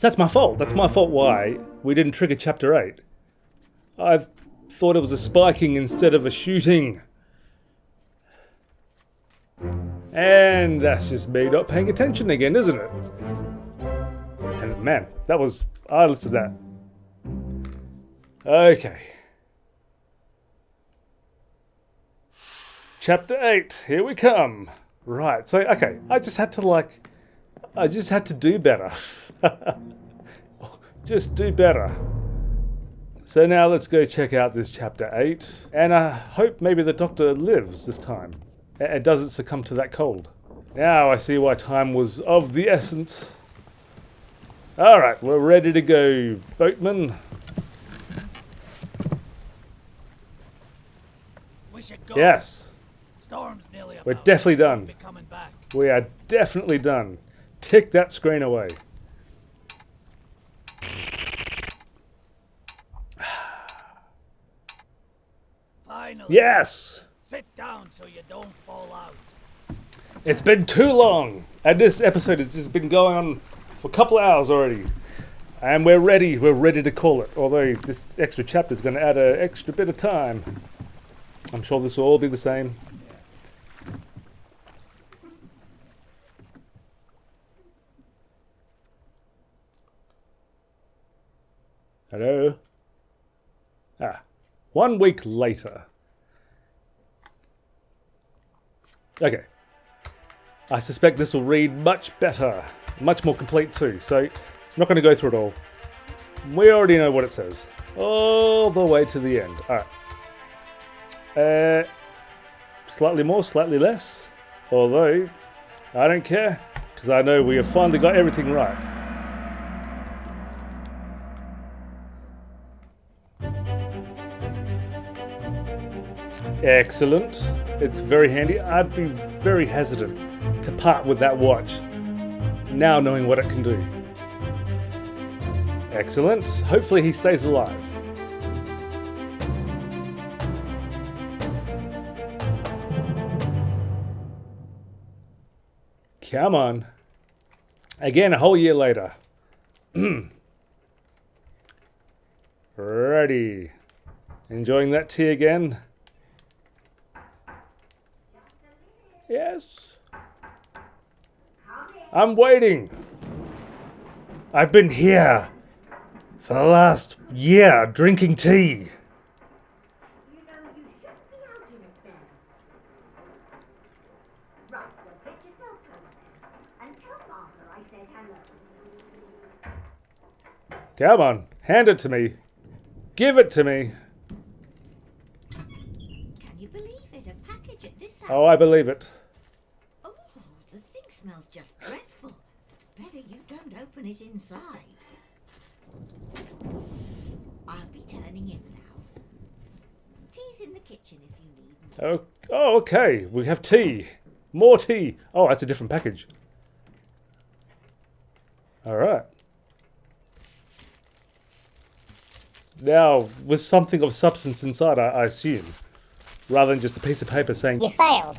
That's my fault. That's my fault why we didn't trigger Chapter 8. I thought it was a spiking instead of a shooting. And that's just me not paying attention again, isn't it? And man, that was... I listed that. Okay. Chapter 8, here we come. Right, so, okay, I just had to do better. Just do better. So now let's go check out this Chapter 8. And I hope maybe the Doctor lives this time. And doesn't succumb to that cold. Now I see why time was of the essence. Alright, we're ready to go, boatman. We should go. Yes, Storm's nearly about. we're definitely done. Be coming back. We are definitely done. Tick that screen away. Finally. Yes! Sit down so you don't fall out. It's been too long, and this episode has just been going on for a couple of hours already. And we're ready to call it. Although this extra chapter is going to add an extra bit of time. I'm sure this will all be the same. Hello? 1 week later. Okay. I suspect this will read much better. Much more complete too. So, I'm not going to go through it all. We already know what it says. All the way to the end. Alright. Slightly more, slightly less. Although, I don't care. Because I know we have finally got everything right. Excellent. It's very handy. I'd be very hesitant to part with that watch, now knowing what it can do. Excellent. Hopefully he stays alive. Come on. Again, a whole year later. Ready. Enjoying that tea again? Yes. I'm waiting. I've been here for the last year drinking tea. You know, you should be out in it then. Right, well, get yourself over there and tell Martha I said hello. Come on, hand it to me. Give it to me. Can you believe it? A package at this house. Oh, I believe it. Oh, the thing smells just dreadful. Better you don't open it inside. I'll be turning in now. Tea's in the kitchen if you need me. Oh, okay. We have tea. More tea. Oh, that's a different package. All right. Now, with something of substance inside, I assume. Rather than just a piece of paper saying... You failed.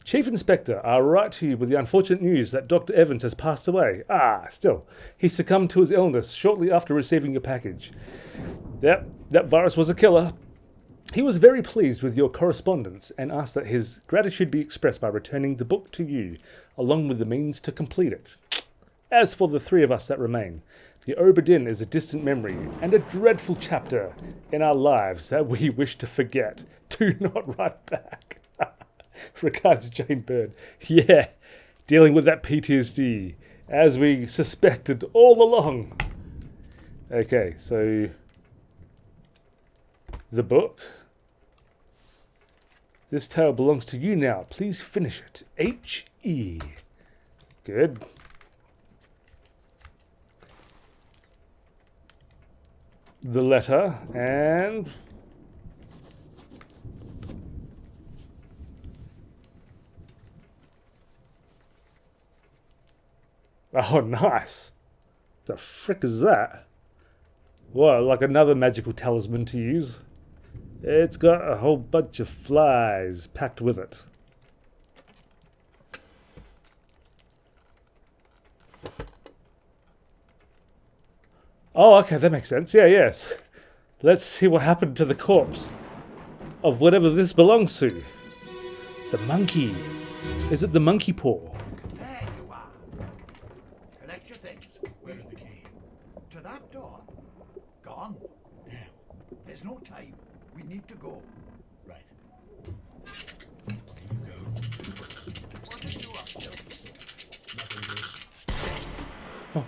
Chief Inspector, I write to you with the unfortunate news that Dr. Evans has passed away. Still, he succumbed to his illness shortly after receiving your package. Yep, that virus was a killer. He was very pleased with your correspondence and asked that his gratitude be expressed by returning the book to you, along with the means to complete it. As for the three of us that remain, the Obra Dinn is a distant memory and a dreadful chapter in our lives that we wish to forget. Do not write back. Regards, Jane Bird. Yeah, dealing with that PTSD, as we suspected all along. Okay, so the book. This tale belongs to you now. Please finish it. H.E. Good. The letter and oh, nice. The frick is that? What, like another magical talisman to use? It's got a whole bunch of flies packed with it. Oh, okay, that makes sense. Yeah, yes. Let's see what happened to the corpse of whatever this belongs to. The monkey. Is it the monkey paw? There you are. Collect your things. Where's the key? To that door. Gone. Now. There's no time. We need to go. Right. Here you go. What are you up to? Nothing good.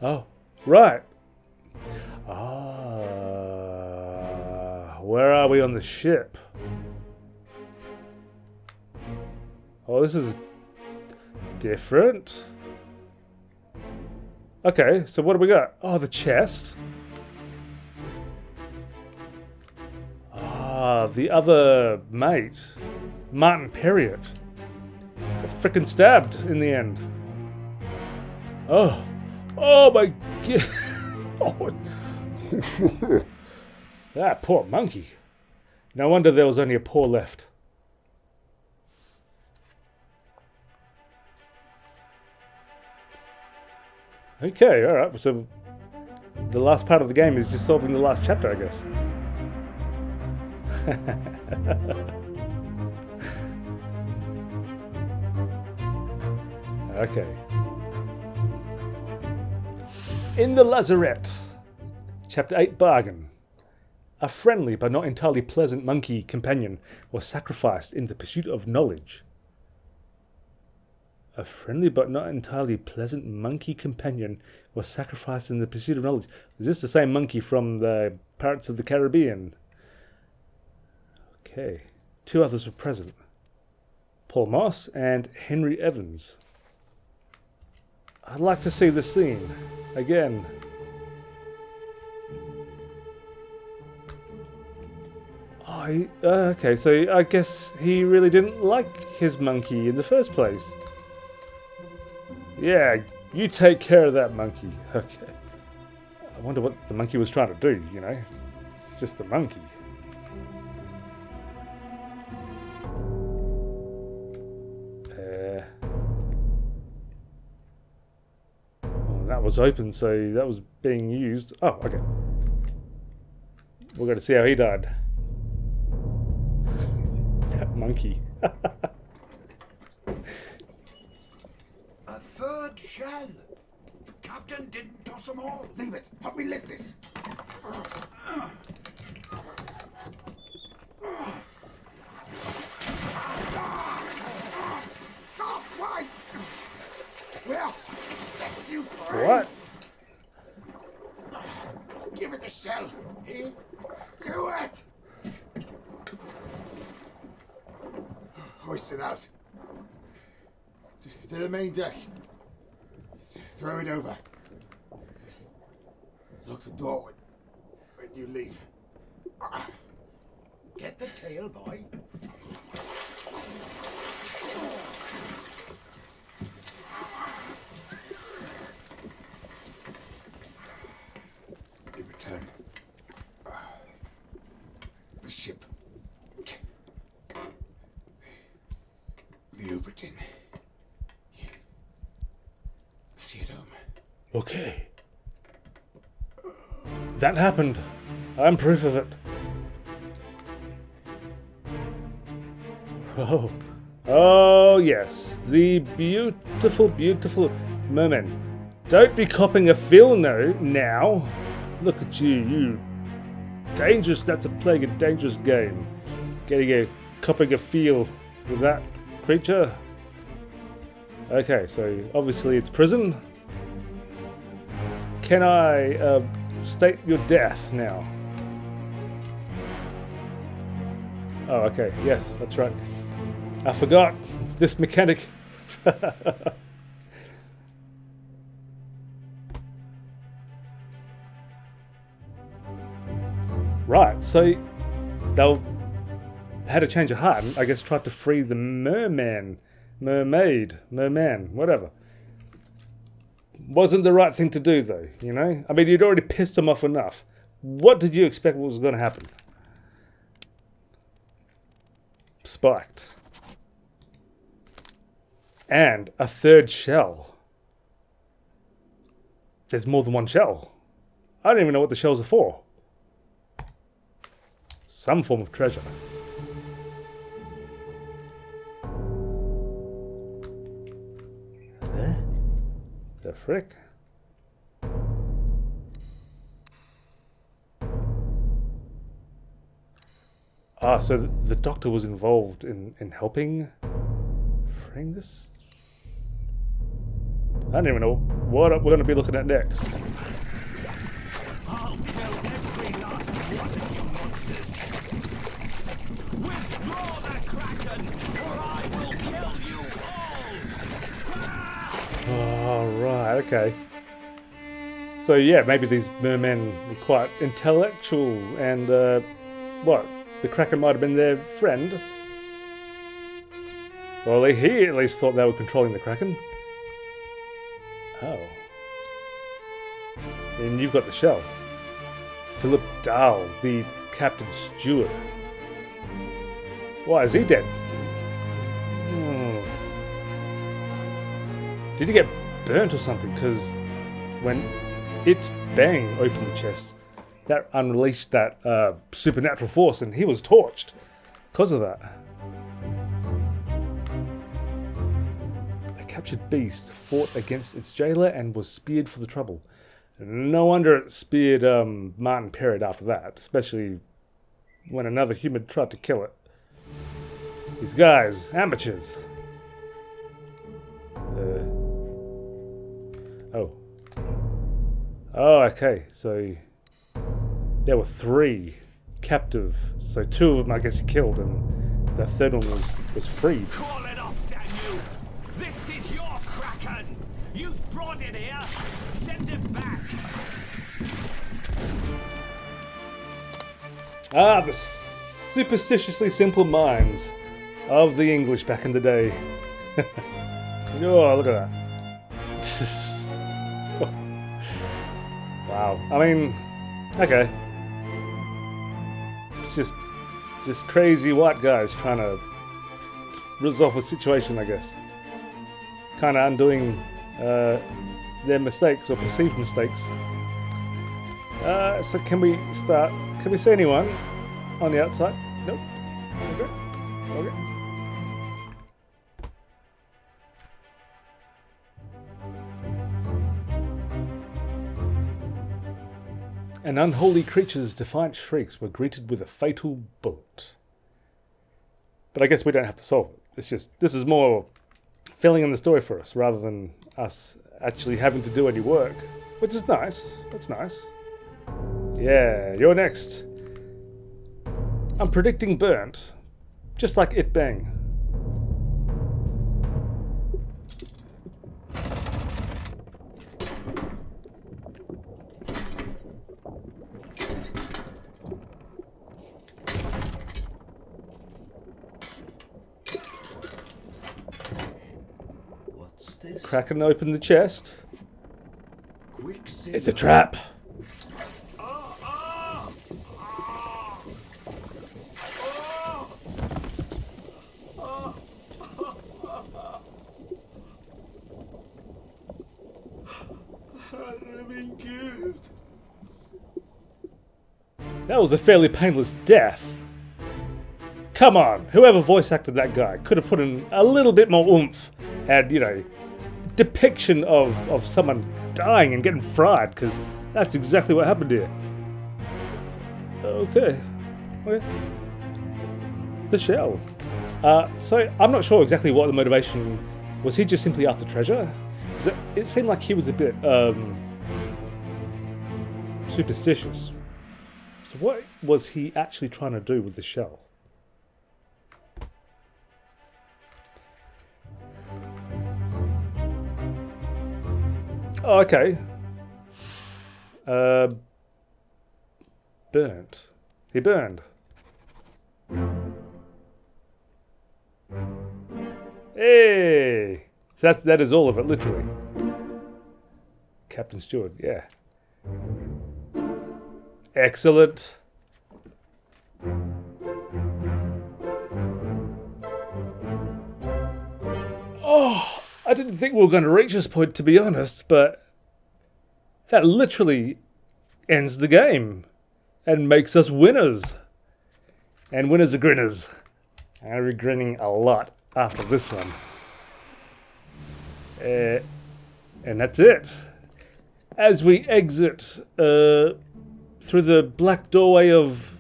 Oh, right. Where are we on the ship? Oh, this is different. Okay, so what do we got? Oh, the chest. Ah, the other mate, Martin Perriott, got frickin' stabbed in the end. Oh, oh my god! Oh. That poor monkey. No wonder there was only a paw left. Okay, alright, so the last part of the game is just solving the last chapter, I guess. Okay. In the Lazarette, Chapter 8 Bargain. A friendly but not entirely pleasant monkey companion was sacrificed in the pursuit of knowledge. A friendly but not entirely pleasant monkey companion was sacrificed in the pursuit of knowledge. Is this the same monkey from the Pirates of the Caribbean? Okay. 2 others were present. Paul Moss and Henry Evans. I'd like to see this scene again. Oh, okay, so I guess he really didn't like his monkey in the first place. Yeah, you take care of that monkey. Okay. I wonder what the monkey was trying to do, you know? It's just a monkey. Oh, that was open, so that was being used. Oh, okay. We're going to see how he died. That monkey. A third shell. Captain didn't toss them all. Leave it. Help me lift this. Stop! Why? Well, let you free. What? Give it the shell. Here. Do it. Hoist it out. To the main deck. Throw it over. Lock the door when you leave. Get the tail, boy. In return, the ship. The Obra Dinn. See it home. Okay. That happened. I'm proof of it. Oh. Oh, yes. The beautiful, beautiful Mermen. Don't be copping a feel now. Look at you, you dangerous. That's a plague and dangerous game. Copping a feel with that creature. Okay, so obviously it's prison. Can I state your death now? Oh, okay. Yes, that's right. I forgot this mechanic. Right, so they'll had a change of heart and I guess tried to free the merman, mermaid, merman, whatever. Wasn't the right thing to do though, you know? I mean, you'd already pissed them off enough. What did you expect was going to happen? Spiked. And a third shell. There's more than one shell. I don't even know what the shells are for. Some form of treasure. The frick? Ah, so the doctor was involved in helping freeing this? I don't even know what we're going to be looking at next. I'll kill every last one of you monsters. Withdraw the Kraken, or I will kill you all! Oh, right, okay. So yeah, maybe these mermen were quite intellectual and, what? The Kraken might have been their friend? Well, he at least thought they were controlling the Kraken. Oh. And you've got the shell. Philip Dahl, the captain steward. Why, is he dead? Did he get burnt or something? Because when it bang opened the chest, that unleashed that supernatural force and he was torched because of that. A captured beast fought against its jailer and was speared for the trouble. No wonder it speared Martin Perrott after that, especially when another human tried to kill it. These guys, amateurs. Oh, okay, so there were 3 captive, so 2 of them I guess he killed and the third one was freed. Call it off, damn you! This is your Kraken! You brought it here! Send it back! Ah, the superstitiously simple minds of the English back in the day. Oh, look at that. Wow. I mean, okay. It's just crazy white guys trying to resolve a situation, I guess. Kind of undoing their mistakes or perceived mistakes. So can we start? Can we see anyone on the outside? Nope. Okay. Okay. And unholy creatures' defiant shrieks were greeted with a fatal bullet. But I guess we don't have to solve it. It's just, this is more filling in the story for us rather than us actually having to do any work. Which is nice. That's nice. Yeah, you're next. I'm predicting burnt. Just like It Bang. Kraken opened the chest. It's a trap. That was a fairly painless death. Come on, whoever voice acted that guy could have put in a little bit more oomph and, you know, depiction of someone dying and getting fried, because that's exactly what happened here. Okay. The shell. So I'm not sure exactly what the motivation was. He just simply after treasure? Because it seemed like he was a bit superstitious. So what was he actually trying to do with the shell? Oh, okay. Burnt. He burned. Hey! That is all of it, literally. Captain Stewart, yeah. Excellent. Oh, I didn't think we were going to reach this point, to be honest, but that literally ends the game and makes us winners. And winners are grinners. I'm going to be grinning a lot after this one. And that's it. As we exit through the black doorway of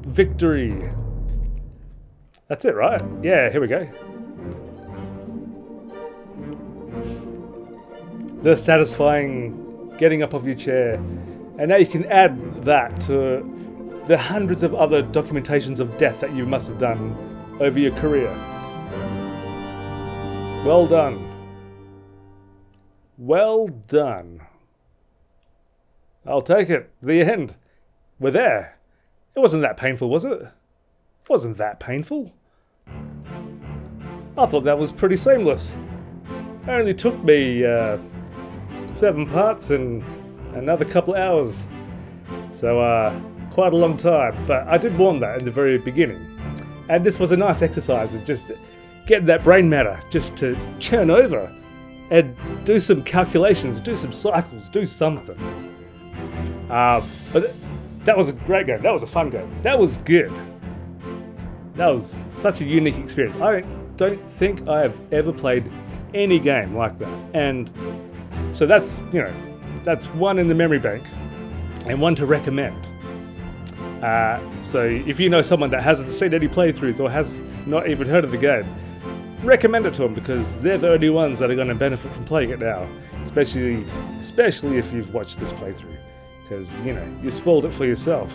victory. That's it, right? Yeah, here we go. The satisfying getting up off your chair. And now you can add that to the hundreds of other documentations of death that you must have done over your career. Well done. Well done. I'll take it. The end. We're there. It wasn't that painful, was it? It wasn't that painful. I thought that was pretty seamless. It only took me 7 parts and another couple hours. So quite a long time. But I did warn that in the very beginning. And this was a nice exercise of just getting that brain matter just to churn over and do some calculations, do some cycles, do something. But that was a great game. That was a fun game. That was good. That was such a unique experience. I don't think I have ever played any game like that. And so that's, you know, that's one in the memory bank and one to recommend. So if you know someone that hasn't seen any playthroughs or has not even heard of the game, recommend it to them because they're the only ones that are going to benefit from playing it now, especially if you've watched this playthrough, because you know you spoiled it for yourself.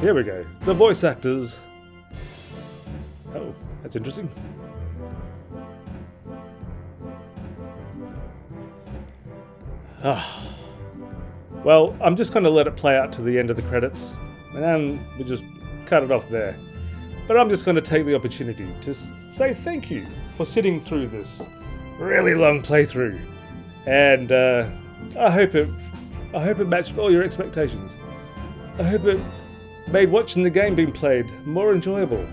Here we go. The voice actors. Oh, that's interesting. Well, I'm just going to let it play out to the end of the credits, and then we'll just cut it off there. But I'm just going to take the opportunity to say thank you for sitting through this really long playthrough, and I hope it matched all your expectations. I hope it made watching the game being played more enjoyable.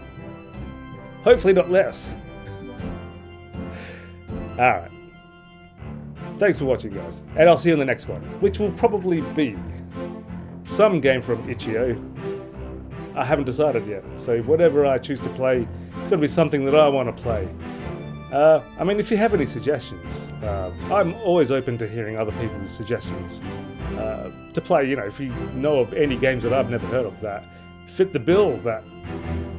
Hopefully not less. Alright. Thanks for watching, guys, and I'll see you in the next one, which will probably be some game from Itch.io. I haven't decided yet, so whatever I choose to play, it's got to be something that I want to play. I mean, if you have any suggestions, I'm always open to hearing other people's suggestions to play. You know, if you know of any games that I've never heard of that fit the bill, that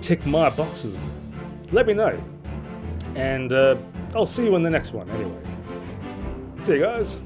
tick my boxes, let me know. And I'll see you in the next one anyway. See you guys.